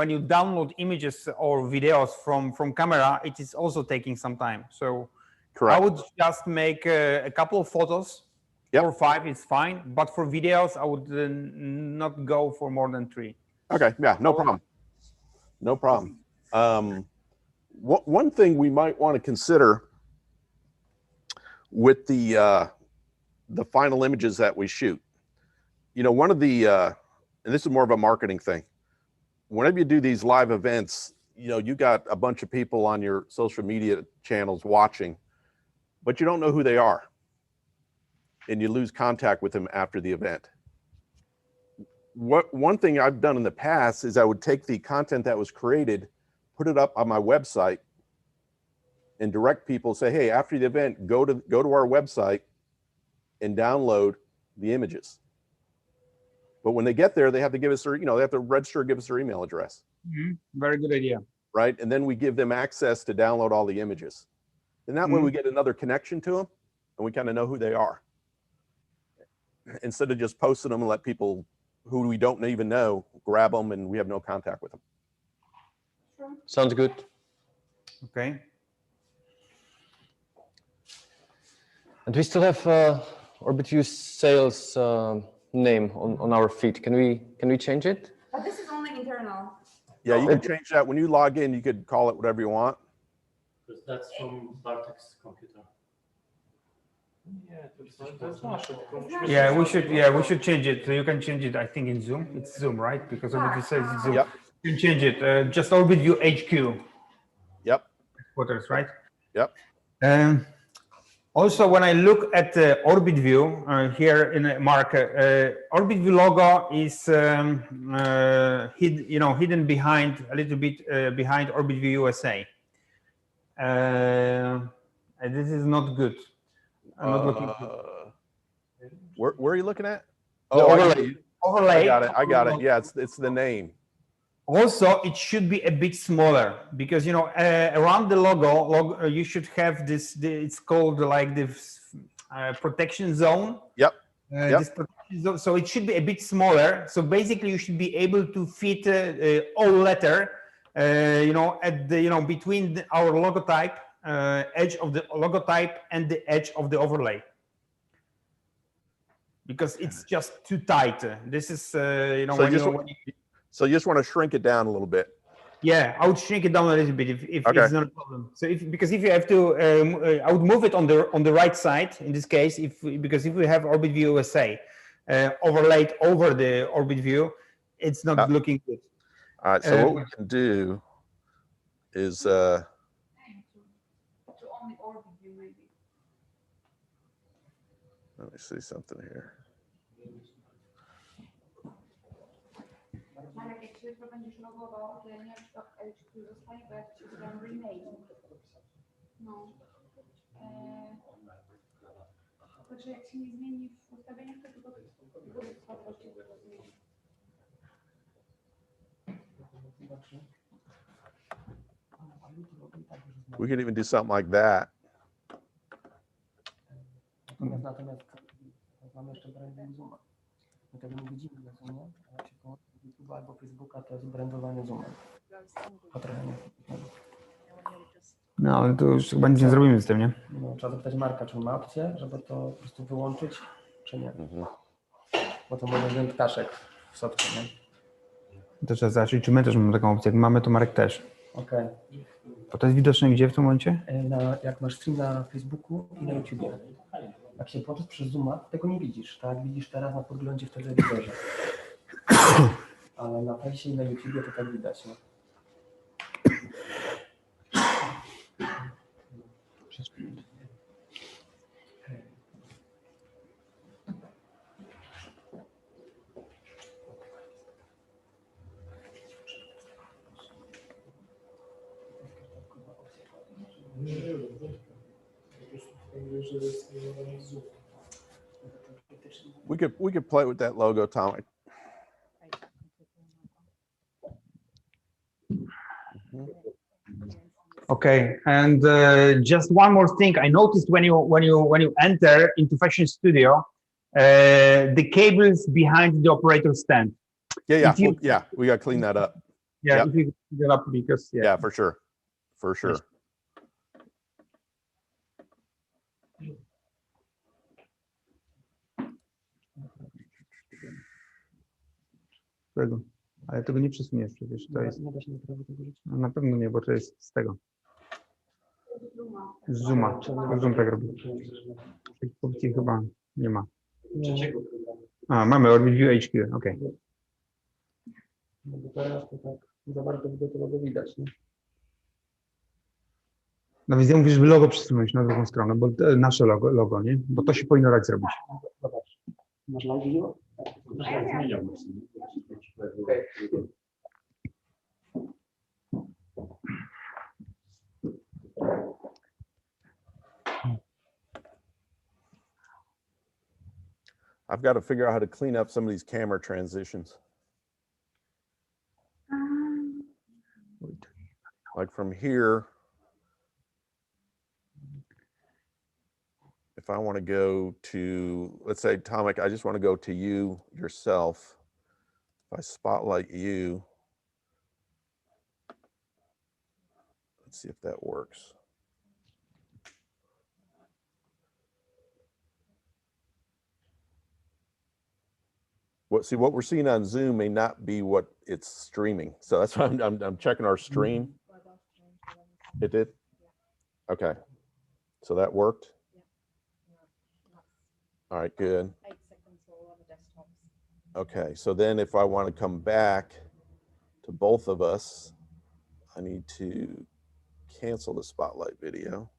you download images or videos from camera, it is also taking some time. So
Correct.
I would just make a couple of photos
Yep.
4 or 5 is fine, but for videos, I would not go for more than 3.
Okay, yeah, no problem. No problem. One thing we might want to consider with the final images that we shoot, you know, one of the, and this is more of a marketing thing. Whenever you do these live events, you know, you got a bunch of people on your social media channels watching, but you don't know who they are. And you lose contact with them after the event. One thing I've done in the past is I would take the content that was created, put it up on my website, and direct people, say, hey, after the event, go to our website and download the images. But when they get there, they have to give us their, you know, they have to register, give us their email address.
Very good idea.
Right? And then we give them access to download all the images. And that way we get another connection to them and we kind of know who they are. Instead of just posting them and let people who we don't even know grab them and we have no contact with them.
Sounds good.
Okay.
And we still have OrbitView sales name on our feed. Can we change it?
But this is only internal.
Yeah, you can change that. When you log in, you could call it whatever you want.
Because that's from Bartek's computer.
Yeah, we should change it. So you can change it, I think, in Zoom. It's Zoom, right? Because OrbitView says it's Zoom.
Yep.
You can change it. Just OrbitView HQ.
Yep.
Headquarters, right?
Yep.
Also, when I look at OrbitView here in Mark, OrbitView logo is hidden behind a little bit behind OrbitView USA. And this is not good. I'm not looking.
Where are you looking at?
The overlay.
Overlay.
I got it. Yeah, it's the name.
Also, it should be a bit smaller because, you know, around the logo, you should have this. It's called like this protection zone.
Yep.
This protection zone. So it should be a bit smaller. So basically, you should be able to fit all letter, you know, at the, you know, between our logotype, edge of the logotype and the edge of the overlay. Because it's just too tight. This is, you know,
so you just want to shrink it down a little bit.
Yeah, I would shrink it down a little bit if
okay.
It's not a problem. So because if you have to, I would move it on the right side in this case. Because if we have OrbitView USA overlaid over the OrbitView, it's not looking good.
All right. So what we can do is
To only OrbitView maybe.
let me see something here.
Marek, jak się jutro będziesz logował, to ja nie wiem, czy to HQ zostaje, bo jak ci dam rename. No. Także jak się nie zmieni w ustawieniach, to tylko słabkości zmieni.
We could even do something like that.
Natomiast mamy jeszcze branding Zooma. My tego nie widzimy na Zoomie, a jak się koło YouTube'a albo Facebooka, to jest brandowanie Zoomem.
No, to już chyba nic nie zrobimy z tym, nie?
No, trzeba zapytać Marka, czy on ma opcję, żeby to po prostu wyłączyć, czy nie. Bo to może wędkaszek w środku, nie?
To trzeba zobaczyć, czy my też mamy taką opcję. Jak mamy, to Marek też.
Okej.
Bo to jest widoczne gdzie w tym momencie?
Jak masz stream na Facebooku i na YouTubie. Jak się włączysz przez Zooma, tego nie widzisz, tak? Widzisz teraz na podglądzie w telewizorze. Ale na Fejsie i na YouTubie to tak widać, nie?
We could play with that logo, Tom.
Okay, and just one more thing. I noticed when you enter into Fashion Studio, the cables behind the operator stand.
Yeah, we got to clean that up.
Yeah,
Yep.
if you clean it up because
Yeah, for sure. For sure.
Tego. Ale tego nie przesuniesz przecież. To jest,
Nie da się naprawić tego rzeczy.
no na pewno nie, bo to jest z tego. Z Zooma. To Zoom tak robi. Tych opcji chyba nie ma.
Nie,
A, mamy Review HQ, okej.
no bo teraz to tak za bardzo tego widać, nie?
No więc ja mówię, żeby logo przesunąć na drugą stronę, bo nasze logo, nie? Bo to się powinno dać zrobić.
Zobacz. Masz live video?
Zmieniam.
Okej.
I've got to figure out how to clean up some of these camera transitions. Like from here, if I want to go to, let's say, Tomic, I just want to go to you yourself. If I spotlight you, let's see if that works. What we're seeing on Zoom may not be what it's streaming. So that's why I'm checking our stream. It did? Okay. So that worked? All right, good.
8 seconds for all other desktops.
Okay, so then if I want to come back to both of us, I need to cancel the spotlight video.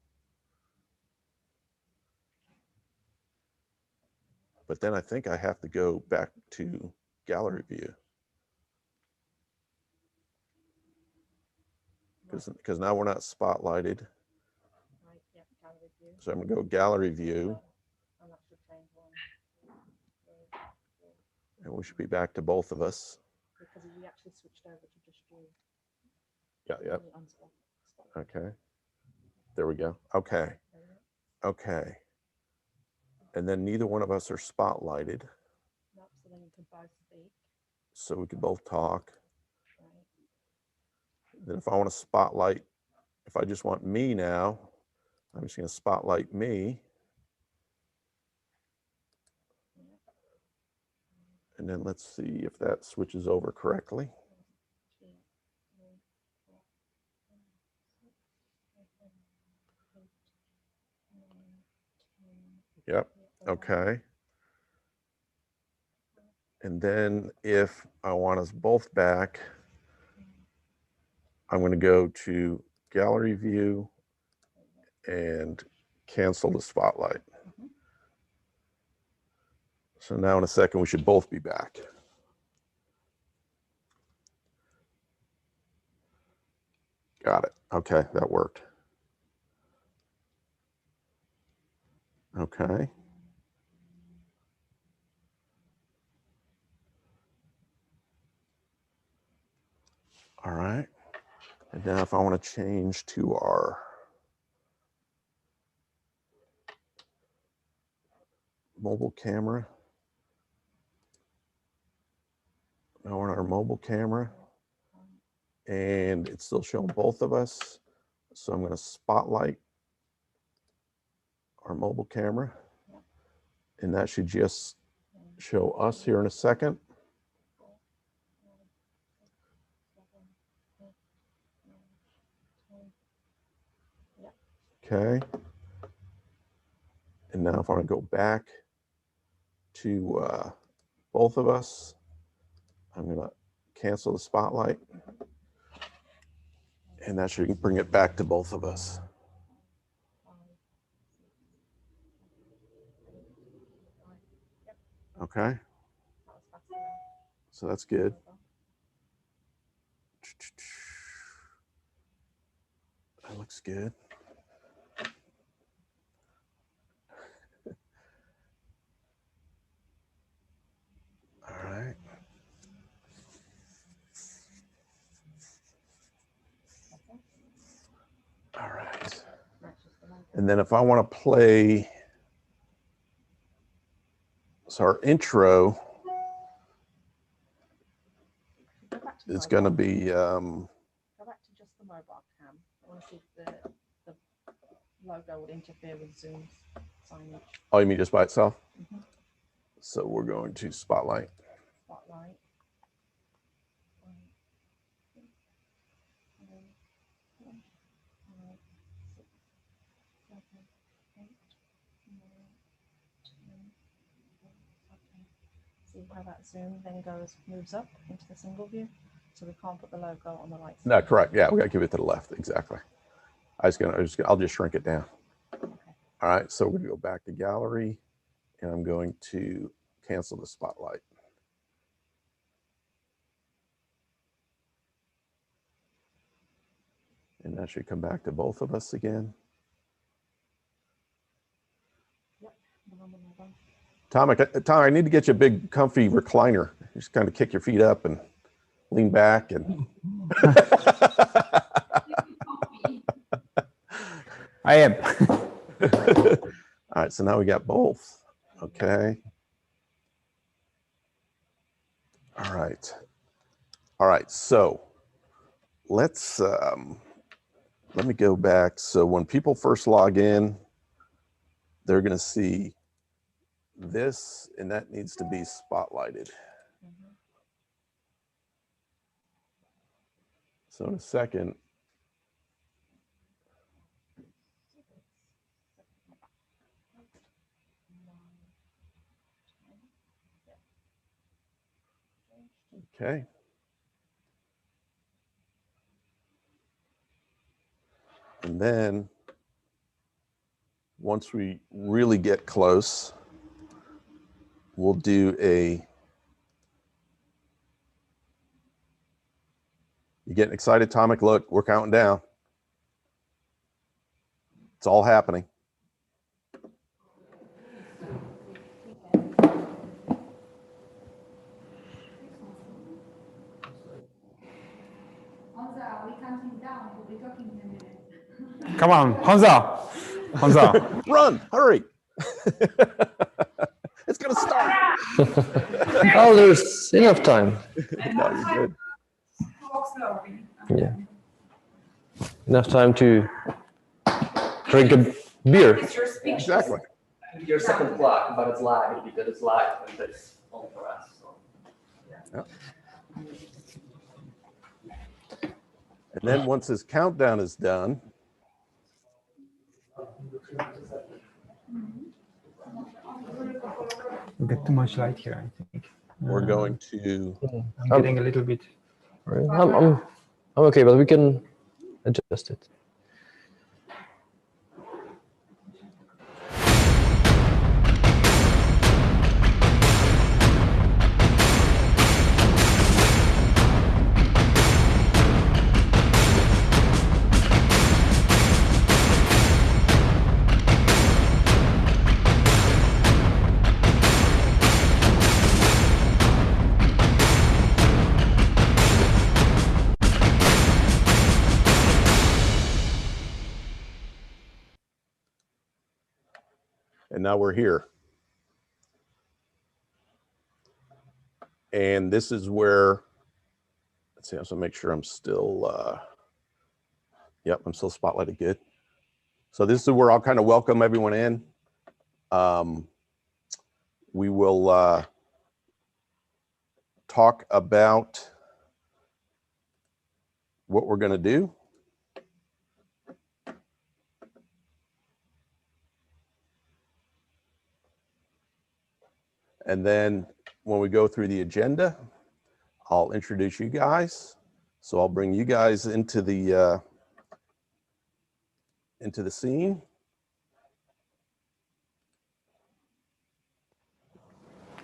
But then I think I have to go back to gallery view. Because now we're not spotlighted.
Right, yeah, gallery view.
So I'm gonna go gallery view,
And that should change 1, 2, 3,
and we should be back to both of us.
because we actually switched over to just do.
Yeah.
Unspot.
Okay. There we go. Okay. Okay. And then neither one of us are spotlighted,
Nope, so then you can both speak.
so we could both talk.
Right.
Then if I want to spotlight, if I just want me now, I'm just going to spotlight me. And then let's see if that switches over correctly. Yep. Okay. And then if I want us both back, I'm going to go to gallery view and cancel the spotlight. So now in a second, we should both be back. Got it. Okay, that worked. Okay. All right. And now if I want to change to our mobile camera. Now we're on our mobile camera and it's still showing both of us. So I'm going to spotlight our mobile camera and that should just show us here in a second. Okay. And now if I want to go back to both of us, I'm going to cancel the spotlight. And that should bring it back to both of us. Okay. So that's good. That looks good. All right. All right. And then if I want to play, so our intro is going to be.
Go back to just the mobile cam. I want to see if the logo would interfere with Zoom's signage.
Oh, you mean just by itself? So we're going to spotlight.
Spotlight. see how that zoom then moves up into the single view? So we can't put the logo on the right side.
No, correct. Yeah, we got to give it to the left. Exactly. I'll just shrink it down.
Okay.
All right. So we're going to go back to gallery, and I'm going to cancel the spotlight. And that should come back to both of us again.
Yep. The one with my bum.
Tom, I need to get you a big, comfy recliner. Just kind of kick your feet up and lean back and.
I am.
All right, so now we got both. Okay. All right. All right, so let's let me go back. So when people first log in, they're going to see this, and that needs to be spotlighted. So in a second, okay. And then once we really get close, we'll do a, you getting excited, Tomic? Look, we're counting down. It's all happening.
Honza, we counting down. We'll be talking in a minute.
Come on, Honza. Honza.
Run, hurry. It's going to start.
Oh, there's enough time.
No, you're good.
Walk slowly.
Yeah. Enough time to drink a beer.
It's your speech.
Exactly.
Your second clock, but it's live because it's live and it's on for us. So.
Yeah. And then once this countdown is done,
We get too much light here, I think.
we're going to,
I'm getting a little bit.
I'm okay, but we can adjust it.
and now we're here. And this is where, let's see, I have to make sure I'm still, yep, I'm still spotlighted good. So this is where I'll kind of welcome everyone in. We will talk about what we're going to do. And then when we go through the agenda, I'll introduce you guys. So I'll bring you guys into the scene.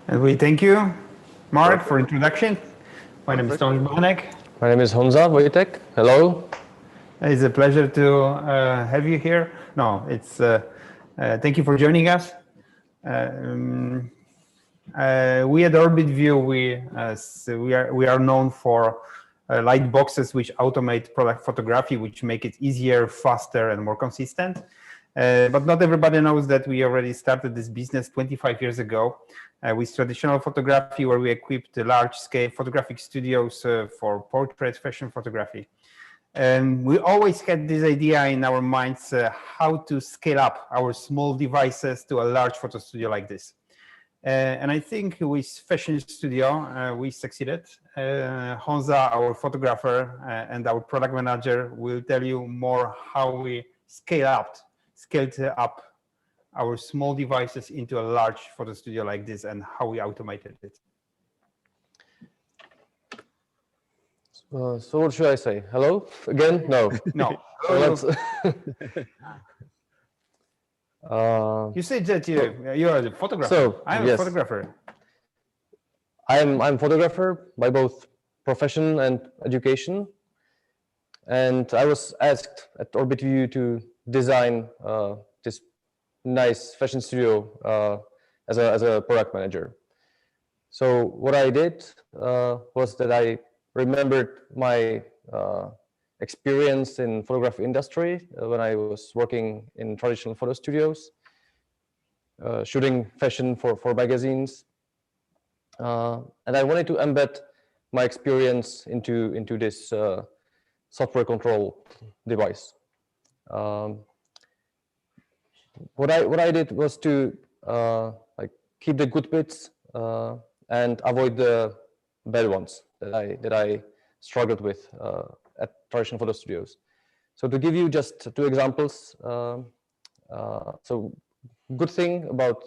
And we thank you, Mark, for introduction. My name is Tomasz Bochenek.
My name is Honza Wojtek. Hello.
It's a pleasure to have you here. No, it's thank you for joining us. We at Orbit View, we are known for light boxes which automate product photography, which make it easier, faster, and more consistent. But not everybody knows that we already started this business 25 years ago with traditional photography, where we equipped large-scale photographic studios for portrait fashion photography. And we always had this idea in our minds how to scale up our small devices to a large photo studio like this. And I think with Fashion Studio, we succeeded. Honza, our photographer and our product manager, will tell you more how we scaled up our small devices into a large photo studio like this and how we automated it.
So what should I say? Hello again? No.
No.
So let's.
You said that you're a photographer.
So,
I'm a
yes.
photographer.
I'm a photographer by both profession and education, and I was asked at OrbitView to design this nice fashion studio as a product manager. So what I did was that I remembered my experience in photography industry when I was working in traditional photo studios, shooting fashion for magazines. And I wanted to embed my experience into this software control device. What I did was to like keep the good bits and avoid the bad ones that I struggled with at traditional photo studios. So to give you just two examples, so good thing about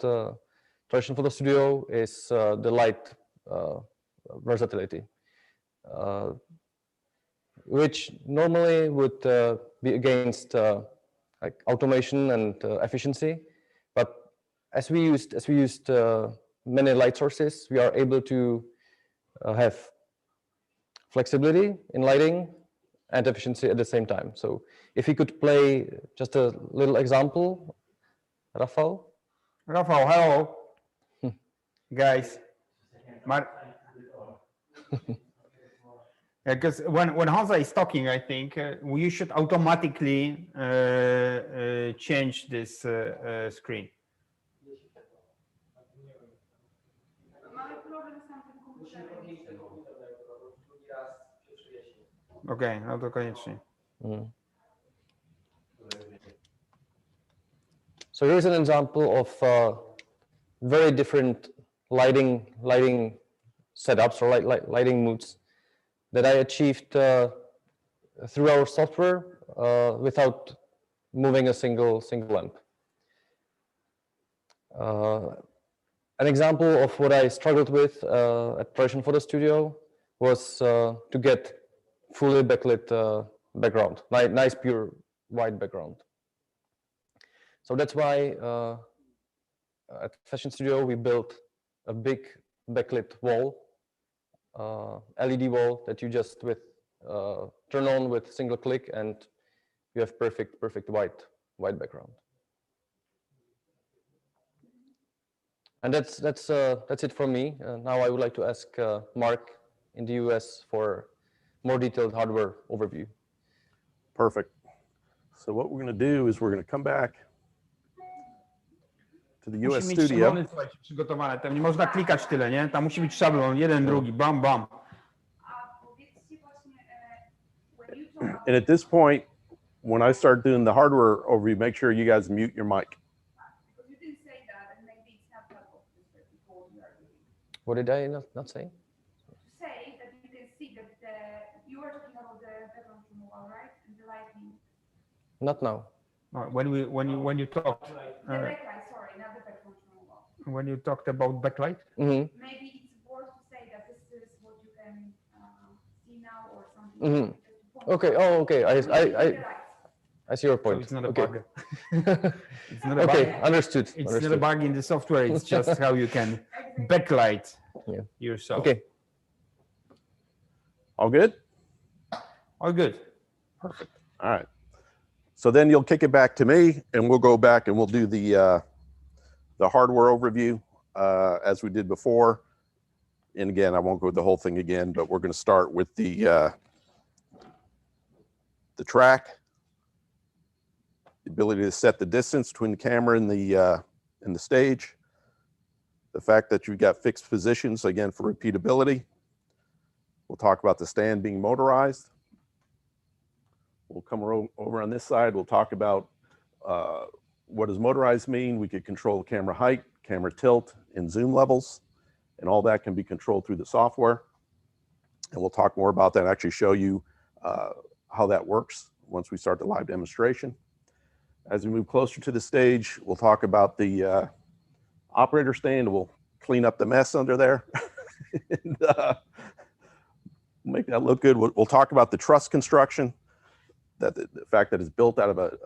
traditional photo studio is the light versatility, which normally would be against like automation and efficiency, but as we used many light sources, we are able to have flexibility in lighting and efficiency at the same time. So if you could play just a little example, Rafał.
Rafał, hello. Guys. Because when Hansa is talking, I think you should automatically change this screen. Okay, no to koniecznie.
So here's an example of very different lighting setups or lighting moods that I achieved through our software without moving a single lamp. An example of what I struggled with at traditional photo studio was to get fully backlit background, nice pure white background. So that's why at Fashion Studio we built a big backlit wall, LED wall that you just turn on with a single click, and you have perfect white background. And that's it from me. Now I would like to ask Mark in the US for more detailed hardware overview.
Perfect. So what we're going to do is we're going to come back to the US studio.
Przygotowane. Tam nie można klikać tyle, nie? Tam musi być szablon, jeden, drugi, bam, bam.
And at this point, when I start doing the hardware overview, make sure you guys mute your mic.
What did I not say?
Say that you can see that you were talking about the background removal, right? And the lighting.
Not now.
When you talked.
The backlight, sorry, not the background removal.
When you talked about backlight.
Maybe it's worth to say that this is what you can see now or something.
Okay. Oh, okay. I see your point.
So it's not a
okay.
bug. It's not a
okay,
bug.
understood.
It's not a bug in the software. It's just how you can backlight yourself.
Okay.
All good?
All good.
Perfect. All right. So then you'll kick it back to me, and we'll go back and we'll do the hardware overview as we did before. And again, I won't go the whole thing again, but we're going to start with the track, the ability to set the distance between the camera and the stage, the fact that you've got fixed positions, again, for repeatability. We'll talk about the stand being motorized. We'll come over on this side. We'll talk about what does motorized mean. We could control camera height, camera tilt, and zoom levels, and all that can be controlled through the software. And we'll talk more about that and actually show you how that works once we start the live demonstration. As we move closer to the stage, we'll talk about the operator stand. We'll clean up the mess under there. And, make that look good. We'll talk about the truss construction, that the fact that it's built out of a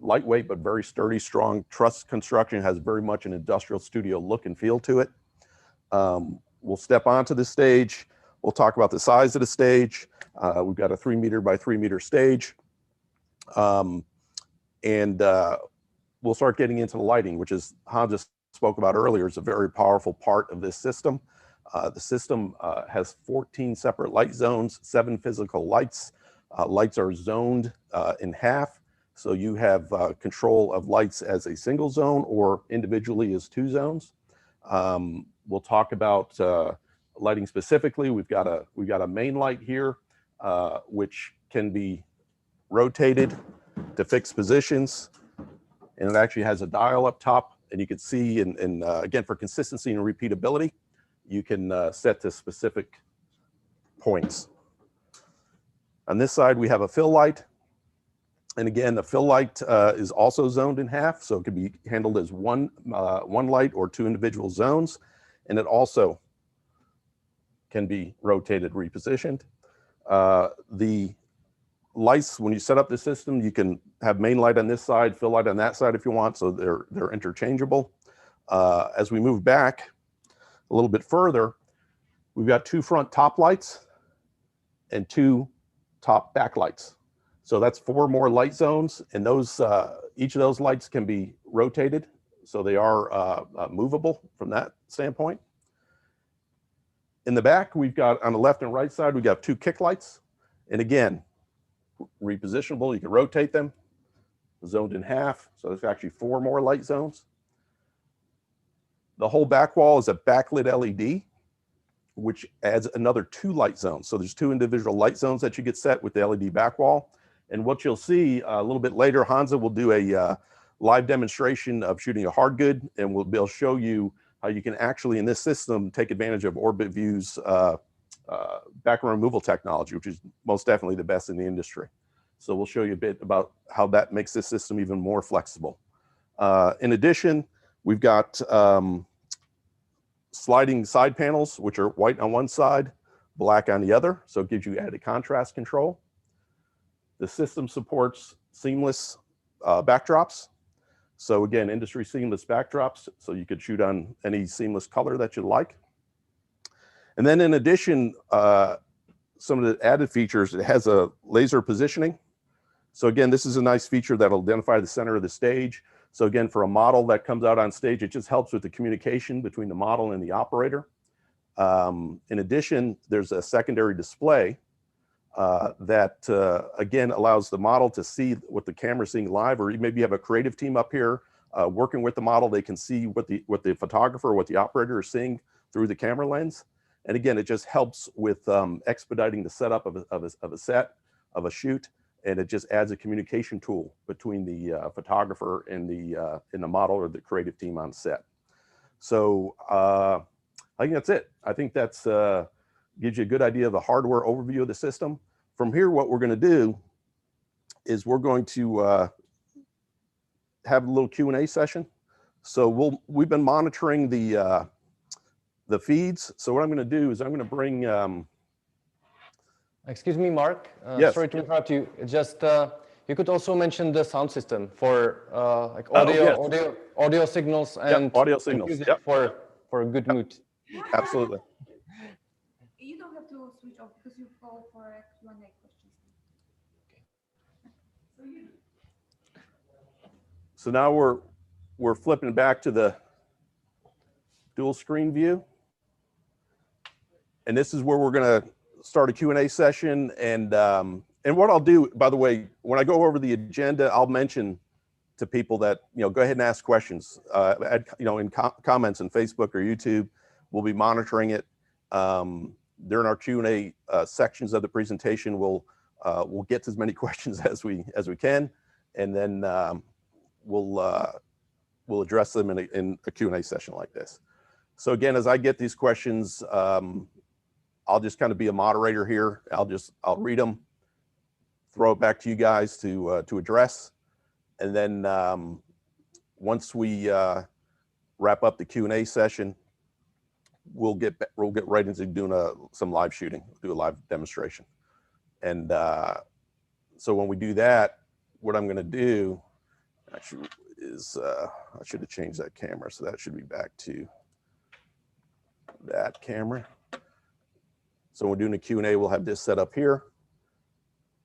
lightweight but very sturdy, strong truss construction, has very much an industrial studio look and feel to it. We'll step onto the stage. We'll talk about the size of the stage. We've got a 3 meter by 3 meter stage. We'll start getting into the lighting, which is Hans just spoke about earlier, is a very powerful part of this system. The system has 14 separate light zones, 7 physical lights. Lights are zoned in half. So you have control of lights as a single zone or individually as 2 zones. We'll talk about lighting specifically. We've got a main light here, which can be rotated to fix positions. And it actually has a dial up top. And you can see, again, for consistency and repeatability, you can set to specific points. On this side, we have a fill light. And again, the fill light is also zoned in half. So it can be handled as one light or 2 individual zones. And it also can be rotated, repositioned. The lights, when you set up the system, you can have main light on this side, fill light on that side if you want. So they're interchangeable. As we move back a little bit further, we've got 2 front top lights and 2 top back lights. So that's 4 more light zones, and those each of those lights can be rotated, so they are movable from that standpoint. In the back, we've got, on the left and right side, we've got 2 kick lights, and again, repositionable. You can rotate them, zoned in half, so there's actually 4 more light zones. The whole back wall is a backlit LED, which adds another 2 light zones. So there's 2 individual light zones that you get set with the LED back wall. And what you'll see a little bit later, Hansa will do a live demonstration of shooting a hard good, and we'll be able to show you how you can actually, in this system, take advantage of Orbit View's background removal technology, which is most definitely the best in the industry. So we'll show you a bit about how that makes this system even more flexible. In addition, we've got sliding side panels, which are white on one side, black on the other. So it gives you added contrast control. The system supports seamless backdrops. So again, industry seamless backdrops. So you could shoot on any seamless color that you like. And then in addition, some of the added features, it has a laser positioning. So again, this is a nice feature that'll identify the center of the stage. So again, for a model that comes out on stage, it just helps with the communication between the model and the operator. In addition, there's a secondary display that, again, allows the model to see what the camera's seeing live, or maybe you have a creative team up here working with the model. They can see what the photographer or what the operator is seeing through the camera lens. And again, it just helps with expediting the setup of a set, of a shoot. And it just adds a communication tool between the photographer and the model or the creative team on set. So I think that's it. I think that's gives you a good idea of the hardware overview of the system. From here, what we're going to do is we're going to have a little Q&A session. So we've been monitoring the feeds. So what I'm going to do is I'm going to bring.
Excuse me, Mark.
Yes.
Sorry to interrupt you. It's just you could also mention the sound system for like audio signals and
audio signals.
music
Yep.
for a good mood.
Absolutely.
You don't have to switch off because you go for a Q&A questions. Okay.
So now we're flipping back to the dual screen view. And this is where we're going to start a Q&A session. And what I'll do, by the way, when I go over the agenda, I'll mention to people that, go ahead and ask questions, in comments on Facebook or YouTube. We'll be monitoring it. During our Q&A sections of the presentation, we'll get to as many questions as we can, and then we'll address them in a Q&A session like this. So again, as I get these questions, I'll just kind of be a moderator here. I'll read them, throw it back to you guys to address, and then once we wrap up the Q&A session, we'll get right into doing some live shooting, do a live demonstration. And so when we do that, what I'm going to do actually is I should have changed that camera, so that should be back to that camera. So when we're doing a Q&A, we'll have this set up here.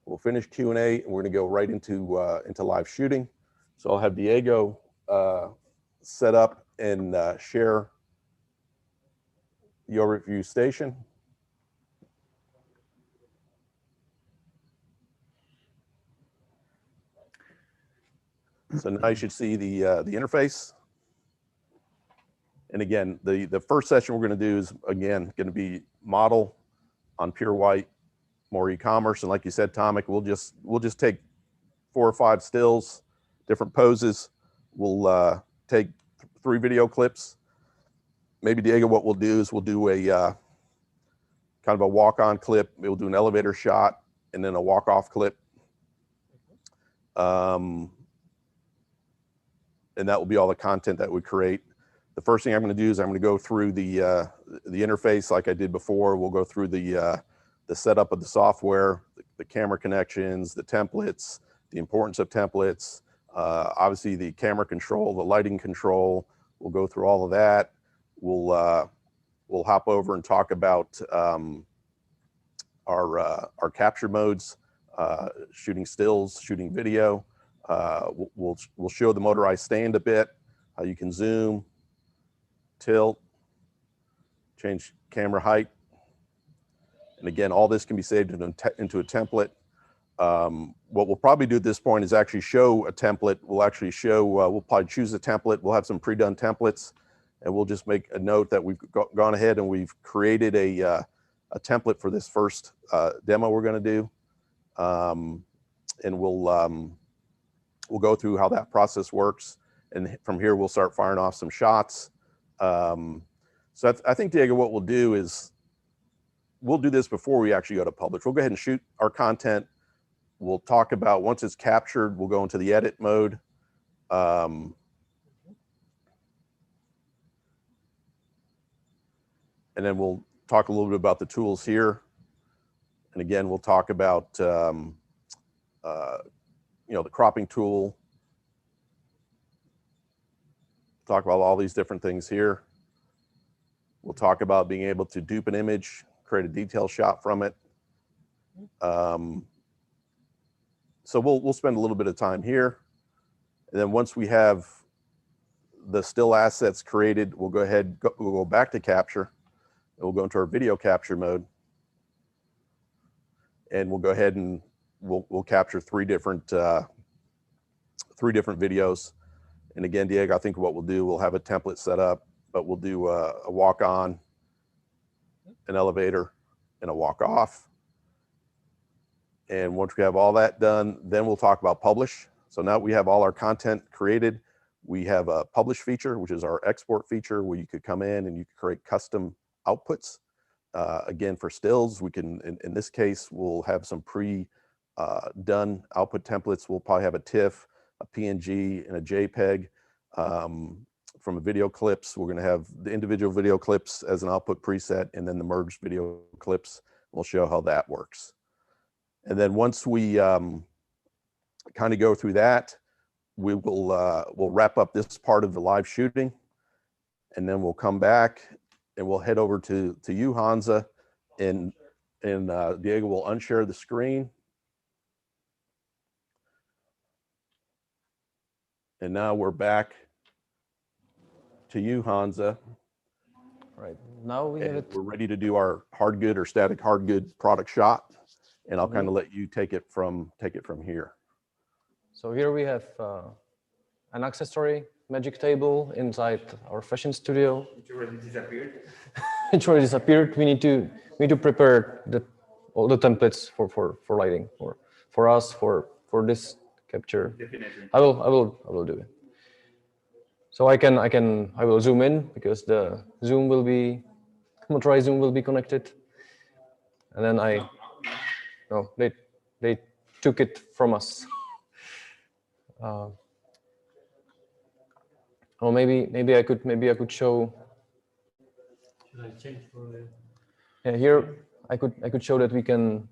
We'll finish Q&A, and we're going to go right into live shooting. So I'll have Diego set up and share your review station. So now you should see the interface. And again, the first session we're going to do is, again, going to be model on pure white, more e-commerce. And like you said, Tomic, we'll just take 4 or 5 stills, different poses. We'll take 3 video clips. Maybe, Diego, what we'll do is we'll do a kind of a walk-on clip. We'll do an elevator shot and then a walk-off clip. And that will be all the content that we create. The first thing I'm going to do is I'm going to go through the interface like I did before. We'll go through the setup of the software, the camera connections, the templates, the importance of templates, obviously the camera control, the lighting control. We'll go through all of that. We'll hop over and talk about our capture modes, shooting stills, shooting video. We'll show the motorized stand a bit, how you can zoom, tilt, change camera height. And again, all this can be saved into a template. What we'll probably do at this point is actually show a template. We'll actually show, we'll probably choose a template. We'll have some pre-done templates, and we'll just make a note that we've gone ahead and we've created a template for this first demo we're going to do. And we'll go through how that process works. And from here, we'll start firing off some shots. So I think, Diego, what we'll do is we'll do this before we actually go to publish. We'll go ahead and shoot our content. We'll talk about, once it's captured, we'll go into the edit mode. And then we'll talk a little bit about the tools here. And again, we'll talk about, the cropping tool. Talk about all these different things here. We'll talk about being able to dupe an image, create a detail shot from it. So we'll spend a little bit of time here. And then once we have the still assets created, we'll we'll go back to capture. And we'll go into our video capture mode. And we'll go ahead and we'll capture 3 different videos. And again, Diego, I think what we'll do, we'll have a template set up, but we'll do a walk on, an elevator, and a walk off. And once we have all that done, then we'll talk about publish. So now we have all our content created. We have a publish feature, which is our export feature, where you could come in and you could create custom outputs. Again, for stills, we can, in this case, we'll have some done output templates. We'll probably have a TIFF, a PNG, and a JPEG. From the video clips, we're going to have the individual video clips as an output preset, and then the merged video clips. We'll show how that works. And then once we kind of go through that, we'll wrap up this part of the live shooting, and then we'll come back and we'll head over to you, Hansa, and Diego will unshare the screen. And now we're back to you, Hansa.
Right, now we have it.
We're ready to do our hard good or static hard good product shot. And I'll kind of let you take it from here.
So here we have an accessory magic table inside our fashion studio.
It already disappeared.
It already disappeared. We need to prepare all the templates for lighting for us for this capture.
Definitely.
I will do it. So I will zoom in because the motorized zoom will be connected, and then they took it from us. Or maybe I could show
Should I change for
Yeah, here I could show that we can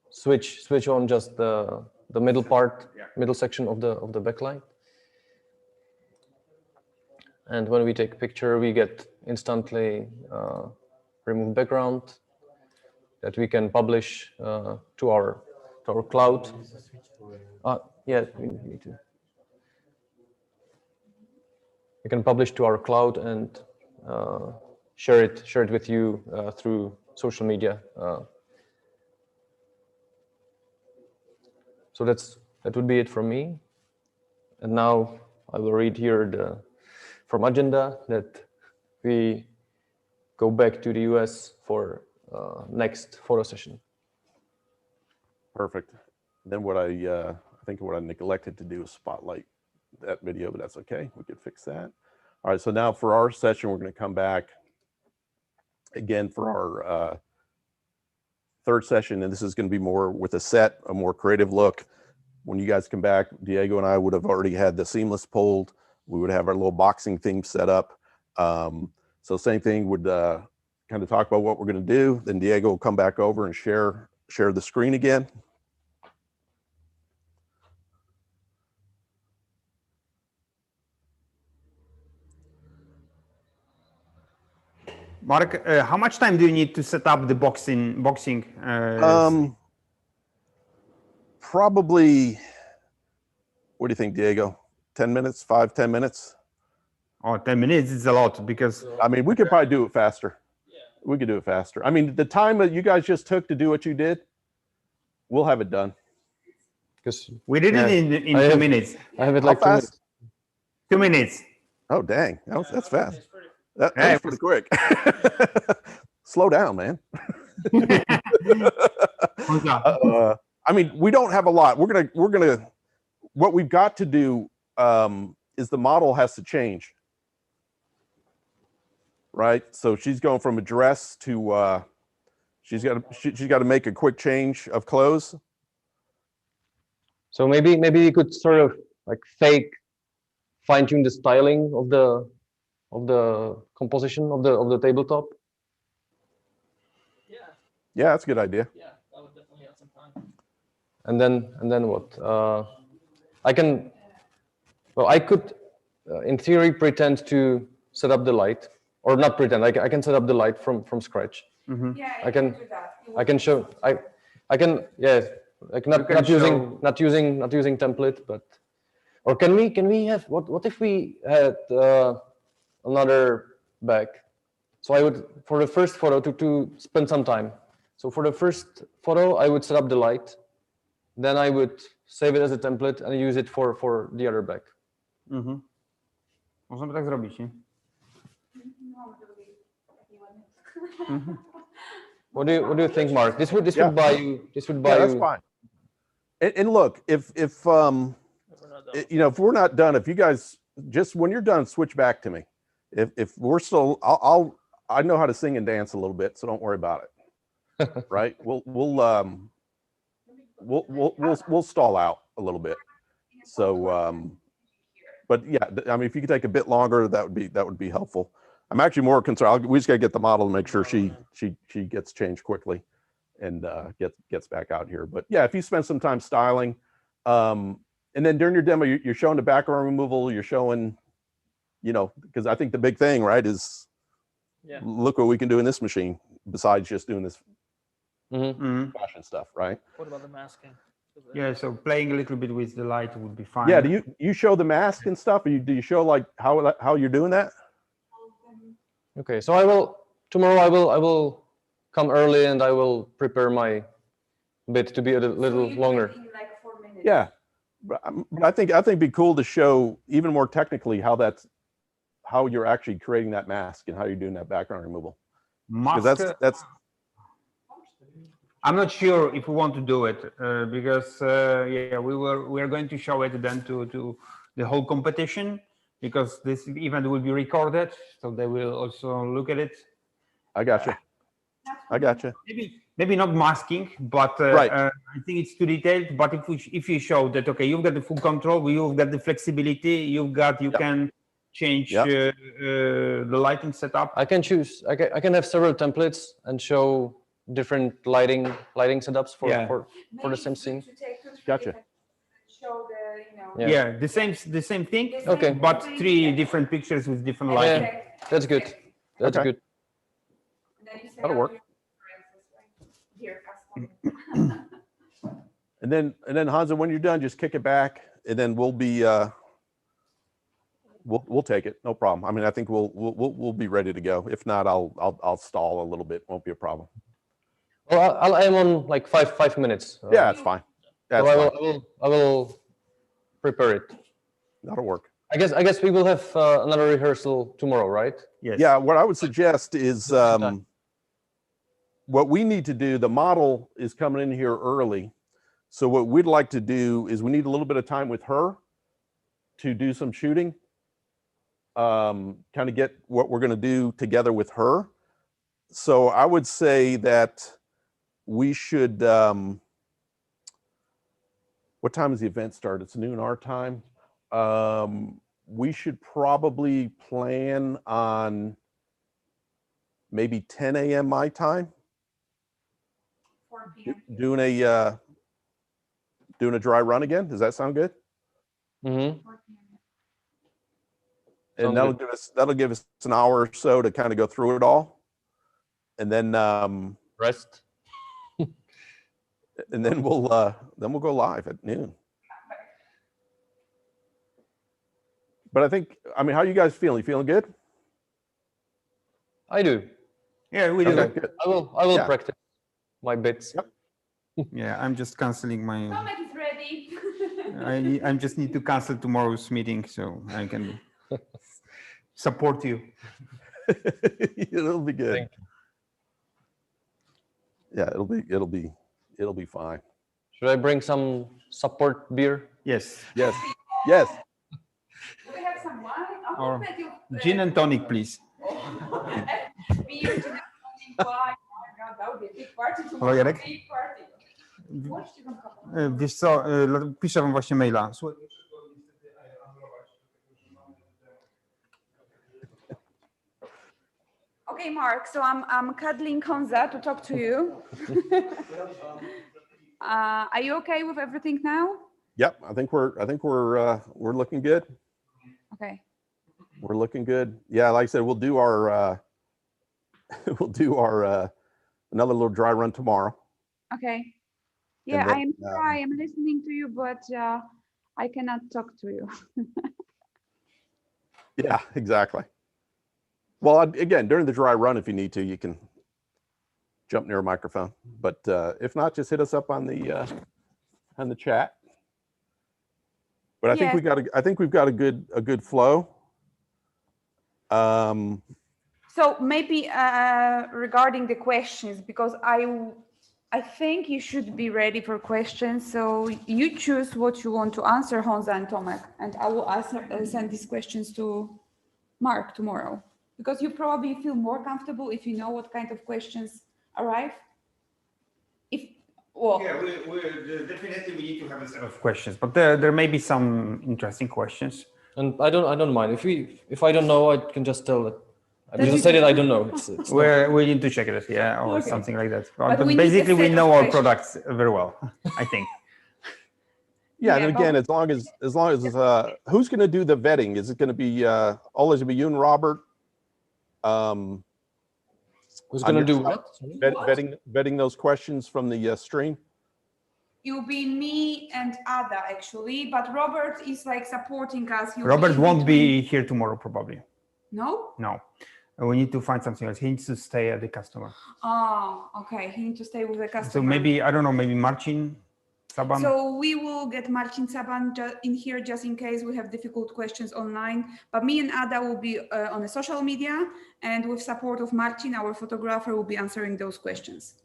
switch on just the middle part, middle section of the backlight. And when we take picture, we get instantly remove background that we can publish to our cloud. Yeah, we need to. We can publish to our cloud and share it with you through social media. So that would be it from me. And now I will read here from agenda that we go back to the US for next photo session.
Perfect. Then what I think what I neglected to do is spotlight that video, but that's okay. We could fix that. All right. So now for our session, we're going to come back again for our third session, and this is going to be more with a more creative look. When you guys come back, Diego and I would have already had the seamless pulled. We would have our little boxing theme set up. So same thing, would kind of talk about what we're going to do. Then Diego will come back over and share the screen again.
Mark, how much time do you need to set up the boxing?
Probably, what do you think, Diego? 10 minutes, 5-10 minutes?
Oh, 10 minutes is a lot because...
I mean, we could probably do it faster.
Yeah.
We could do it faster. I mean, the time that you guys just took to do what you did, we'll have it done.
Because
we did it in 2 minutes.
I have it like 2 minutes.
2 minutes.
Oh, dang. That's fast. That's pretty quick. Slow down, man. I mean, we don't have a lot. We're gonna. What we've got to do is the model has to change, right? So she's going from a dress to she's got to make a quick change of clothes.
So maybe you could sort of like fine tune the styling of the composition of the tabletop.
Yeah, that's a good idea.
Yeah, that would definitely add some time.
And then what? I could, in theory, pretend to set up the light, or not pretend. I can set up the light from scratch.
Mm-hmm.
Yeah,
I can
do that.
I can show. I can, yeah, like not using template, but or can we have what if we had another back? So I would, for the first photo, to spend some time. So for the first photo, I would set up the light, then I would save it as a template and use it for the other back.
Mhm. Możemy tak zrobić, nie?
What do you think, Mark? This would buy you. This would buy
Yeah,
you.
that's fine. And look, if you know, if we're not done, if you guys just when you're done, switch back to me. If we're still, I know how to sing and dance a little bit, so don't worry about it. Right? We'll stall out a little bit. So, but yeah, I mean, if you could take a bit longer, that would be helpful. I'm actually more concerned. We just got to get the model to make sure she gets changed quickly and gets back out here. But yeah, if you spend some time styling, and then during your demo, you're showing the background removal, you're showing, you know, because I think the big thing, right, is look what we can do in this machine besides just doing this fashion stuff, right?
What about the masking?
Yeah, so playing a little bit with the light would be fine.
Yeah, do you show the mask and stuff? Or do you show like how you're doing that?
Okay, so tomorrow I will come early and I will prepare my bit to be a little longer.
Like 4 minutes.
Yeah, but I think it'd be cool to show even more technically how you're actually creating that mask and how you're doing that background removal. Because that's.
I'm not sure if we want to do it because yeah, we're going to show it then to the whole competition because this event will be recorded, so they will also look at it.
I gotcha. I gotcha.
Maybe not masking, but
right.
I think it's too detailed. But if you show that, okay, you've got the full control, you've got the flexibility, you can change
Yep.
the lighting setup.
I can choose. I can have several templates and show different lighting setups for
Yeah.
for the same scene.
To take 2, 3
Gotcha.
different- show the, you know.
Yeah.
Yeah, the same thing.
The same
Okay.
But
thing,
3
yeah.
different pictures with different
Yeah,
lighting.
that's good. That's
Okay.
good.
And then you set
That'll
up
work.
your preferences, right? Here, custom.
And then Hansa, when you're done, just kick it back, and then we'll be we'll take it, no problem. I mean, I think we'll be ready to go. If not, I'll stall a little bit. Won't be a problem.
Well, I am on like five minutes.
Yeah, that's fine. That's
So
fine.
I will prepare it.
That'll work.
I guess we will have another rehearsal tomorrow, right?
Yes.
Yeah, what I would suggest is what we need to do, the model is coming in here early. So what we'd like to do is we need a little bit of time with her to do some shooting, kind of get what we're going to do together with her. So I would say that we should, what time does the event start? It's noon our time. We should probably plan on maybe 10 a.m. my time,
4 p.m.
doing a dry run again. Does that sound good?
Mm-hmm.
4 p.m.
And
Sounds
that'll give us an hour or so to kind of go through it all, and then
Rest.
we'll go live at noon. But I think, I mean, how are you guys feeling? You feeling good?
I do.
Yeah, we do.
Okay, good.
I will
Yeah.
practice my bits.
Yep.
Yeah, I'm just canceling my.
Tomek is ready.
I just need to cancel tomorrow's meeting so I can support you.
It'll be good.
Thank
Yeah, it'll be fine.
Should I bring some support beer?
Yes.
Yes, yes.
Do we have some wine? Oh,
Or
but you,
gin and tonic, please.
beer, gin and tonic, wine. Oh my God, that would be a big party tomorrow.
Halo, Jarek?
Big party. Włączcie tam kapłan.
Wiesz co, piszę wam właśnie maila. Słuchaj.
Okay, Mark. So I'm cuddling Konza to talk to you. Are you okay with everything now?
Yep, I think we're looking good.
Okay.
We're looking good. Yeah, like I said, we'll do our another little dry run tomorrow.
Okay. Yeah,
then,
I am here. I am listening to you, but I cannot talk to you.
Yeah, exactly. Well, again, during the dry run, if you need to, you can jump near a microphone. But if not, just hit us up on the chat. But I think we've got a good flow.
So maybe regarding the questions, because I think you should be ready for questions. So you choose what you want to answer, Honza and Tomek, and I will send these questions to Mark tomorrow. Because you probably feel more comfortable if you know what kind of questions arrive.
Yeah, definitely we need to have a set of questions, but there may be some interesting questions.
And I don't mind if I don't know, I can just tell it. I just said it. I don't know. It's
We need to check it, yeah, or
Okay.
something like that.
But
But
we need a
basically, we
set of
know our
questions.
products very well, I think.
Yeah,
Yeah,
and again, as long as who's going to do the vetting? Is it going to be always going to be you and Robert?
Who's
On
gonna
your
do
side?
what?
Vetting those questions from the stream.
It will be me and Ada actually, but Robert is like supporting us. He'll
Robert
in
won't
between.
be here tomorrow, probably.
No?
No, we need to find something else. He needs to stay at the customer.
Oh, okay. He needs to stay with the customer.
So maybe, I don't know, maybe Marcin Saban.
So we will get Marcin Saban in here just in case we have difficult questions online. But me and Ada will be on the social media, and with support of Marcin, our photographer, will be answering those questions.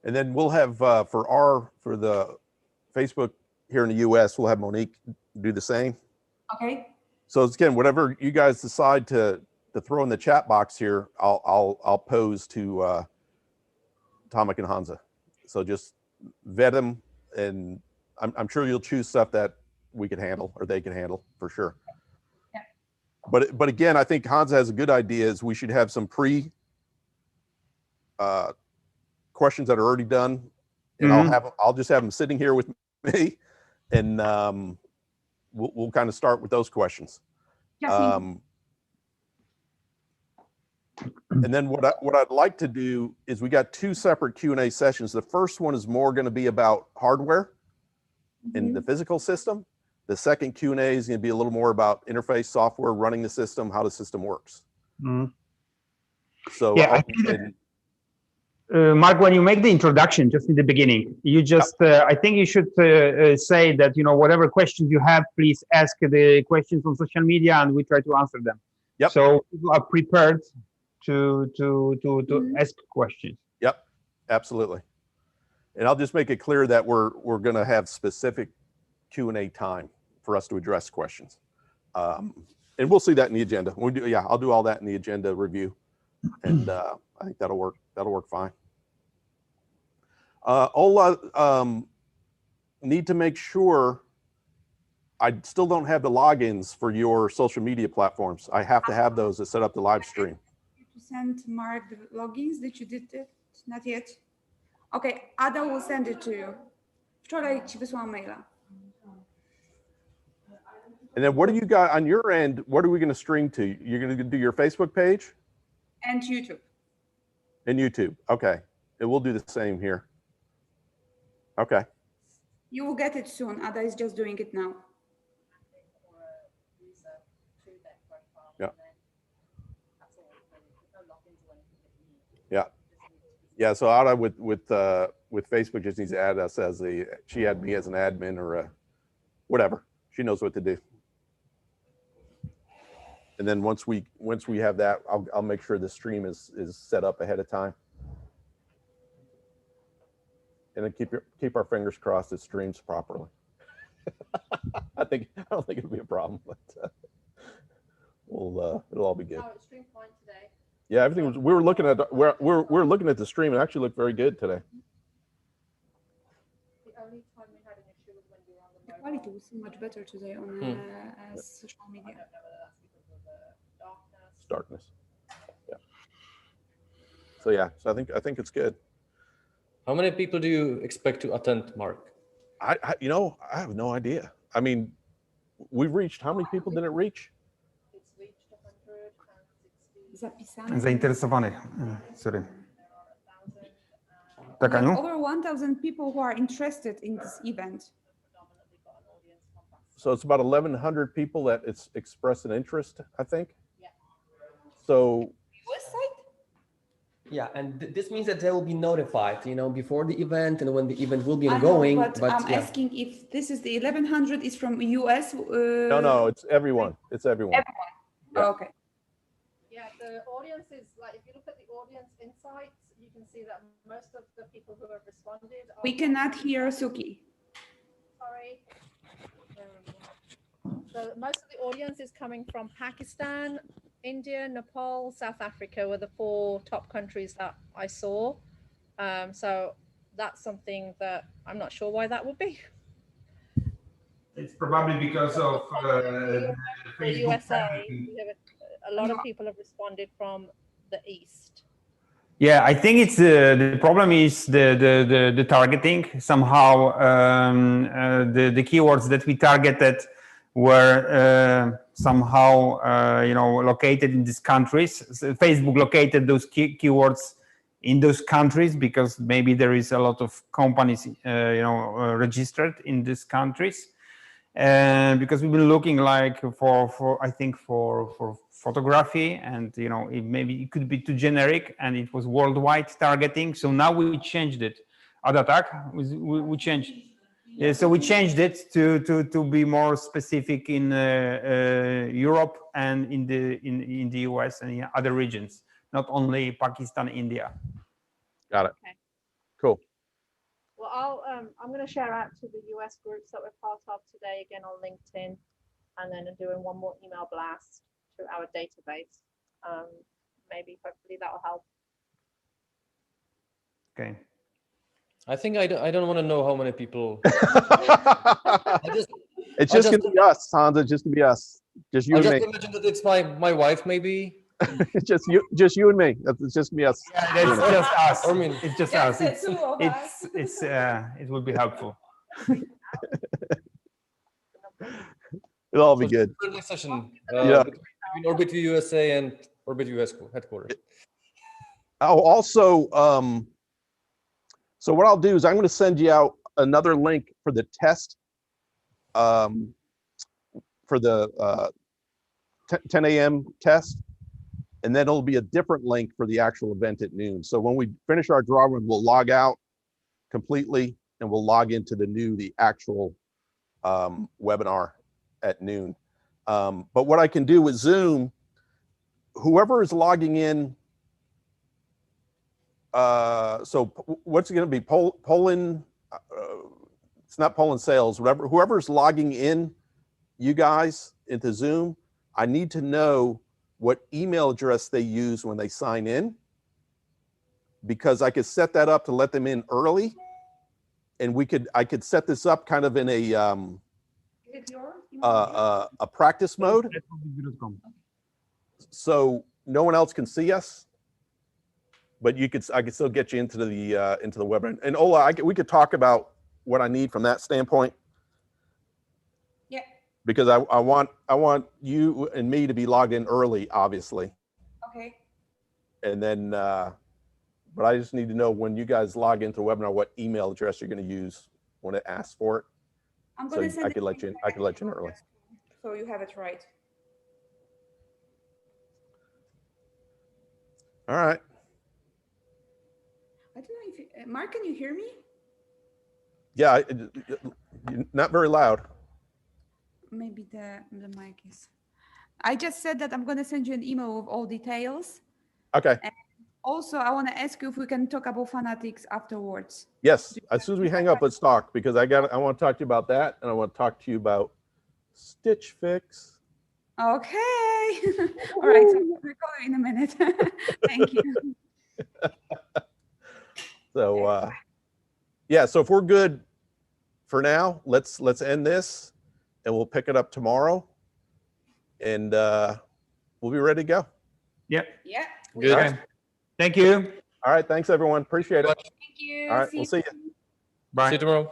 And then we'll have for the Facebook here in the US, we'll have Monique do the same.
Okay.
So it's, again, whatever you guys decide to throw in the chat box here, I'll pose to Tomek and Hansa. So just vet them, and I'm sure you'll choose stuff that we can handle or they can handle for sure.
Yeah.
But again, I think Hans has a good idea. Is we should have some questions that are already done, and I'll just have them sitting here with me, and we'll kind of start with those questions. And then what I'd like to do is we got 2 separate Q&A sessions. The first one is more going to be about hardware and the physical system. The second Q&A is going to be a little more about interface software, running the system, how the system works. So
yeah, I think that, Mark, when you make the introduction just in the beginning, you just I think you should say that, you know, whatever questions you have, please ask the questions on social media and we try to answer them.
Yep.
So people are prepared to ask questions.
Yep, absolutely. And I'll just make it clear that we're going to have specific Q&A time for us to address questions. And we'll see that in the agenda. I'll do all that in the agenda review. And I think that'll work fine. Ola, need to make sure I still don't have the logins for your social media platforms. I have to have those to set up the live stream.
To send Mark the logins that you did it? Not yet. Okay, Ada will send it to you. Wczoraj ci wysłałam maila.
And then what do you got on your end? What are we going to stream to? You're going to do your Facebook page?
And YouTube.
And YouTube. Okay. And we'll do the same here. Okay.
You will get it soon. Ada is just doing it now.
Yeah. Yeah. Yeah. So Ada with Facebook just needs to add us as she had me as an admin or whatever. She knows what to do. And then once we have that, I'll make sure the stream is set up ahead of time. And then keep our fingers crossed it streams properly. I don't think it'll be a problem, but it'll all be good.
Oh, it streamed fine today.
Yeah, everything was. We were looking at the stream. It actually looked very good today.
The only time we had an issue was when we were on the
The quality was so much better today on social media.
Darkness. Yeah. So yeah, so I think it's good.
How many people do you expect to attend, Mark?
I have no idea. I mean, we've reached, how many people did it reach?
It's reached 160.
Zainteresowanych. Sorry.
We have over 1,000 people who are interested in this event.
So it's about 1,100 people that it's expressed an interest, I think.
Yeah.
So.
US side?
Yeah, and this means that they will be notified, you know, before the event and when the event will be
I know,
ongoing.
but I'm
yeah.
asking if this is the 1,100 is from US.
No, it's everyone. It's everyone.
Everyone.
Yeah.
Oh, okay.
Yeah, the audience is like, if you look at the audience insights, you can see that most of the people who have responded.
We cannot hear Suki.
Sorry. So most of the audience is coming from Pakistan, India, Nepal, South Africa were the 4 top countries that I saw. So that's something that I'm not sure why that would be.
It's probably because of
the
Facebook.
USA. We have a lot of people have responded from the East.
Yeah, I think it's the problem is the targeting. Somehow the keywords that we targeted were somehow located in these countries. So Facebook located those keywords in those countries because maybe there is a lot of companies registered in these countries. And because we've been looking like for photography, and maybe it could be too generic, and it was worldwide targeting. So now we changed it. Adatak, we changed. Yeah, so we changed it to be more specific in Europe and in the US and in other regions, not only Pakistan, India.
Got it.
Okay.
Cool.
Well, I'm going to share out to the US groups that we're part of today again on LinkedIn, and then I'm doing one more email blast to our database. Maybe hopefully that will help.
Okay.
I think I don't want to know how many people.
It's just going to be us, Hans. It's just going to be us. Just you
I'll
and
just
me.
imagine that it's my wife, maybe.
Just you and me. It's just me. Us.
Yeah, it's just us.
I mean,
It's just
Just
us.
the two of us.
It will be helpful.
It'll all be
so
good.
friendly session
Yeah.
between Orbit USA and Orbit US headquarters.
Oh, also, so what I'll do is I'm going to send you out another link for the test, for the 10 a.m. test, and then it'll be a different link for the actual event at noon. So when we finish our draw run, we'll log out completely and we'll log into the actual webinar at noon. But what I can do with Zoom, whoever is logging in, so what's it going to be? Poland, it's not Poland sales, whatever, whoever's logging in, you guys into Zoom, I need to know what email address they use when they sign in, because I could set that up to let them in early, and I could set this up kind of in
Is it yours?
a practice mode, so no one else can see us, but I could still get you into the webinar. And Ola, we could talk about what I need from that standpoint.
Yeah.
Because I want you and me to be logged in early, obviously.
Okay.
And then, but I just need to know when you guys log into the webinar, what email address you're going to use when it asks for it.
I'm
So
gonna send
I could let you in early.
So you have it right.
All right.
I don't know if Mark, can you hear me?
Yeah, not very loud.
Maybe the mic is. I just said that I'm gonna send you an email with all details.
Okay.
And also, I want to ask you if we can talk about Fanatics afterwards.
Yes. As soon as we hang up, let's talk, because I want to talk to you about that, and I want to talk to you about Stitch Fix.
Okay. All right. So we'll call you in a minute. Thank you.
So yeah, so if we're good for now, let's end this, and we'll pick it up tomorrow, and we'll be ready to go.
Yep.
Yeah.
Good.
Okay. Thank you.
All right, thanks everyone, appreciate it.
Thank you.
All right, we'll see you.
Bye.
See you tomorrow.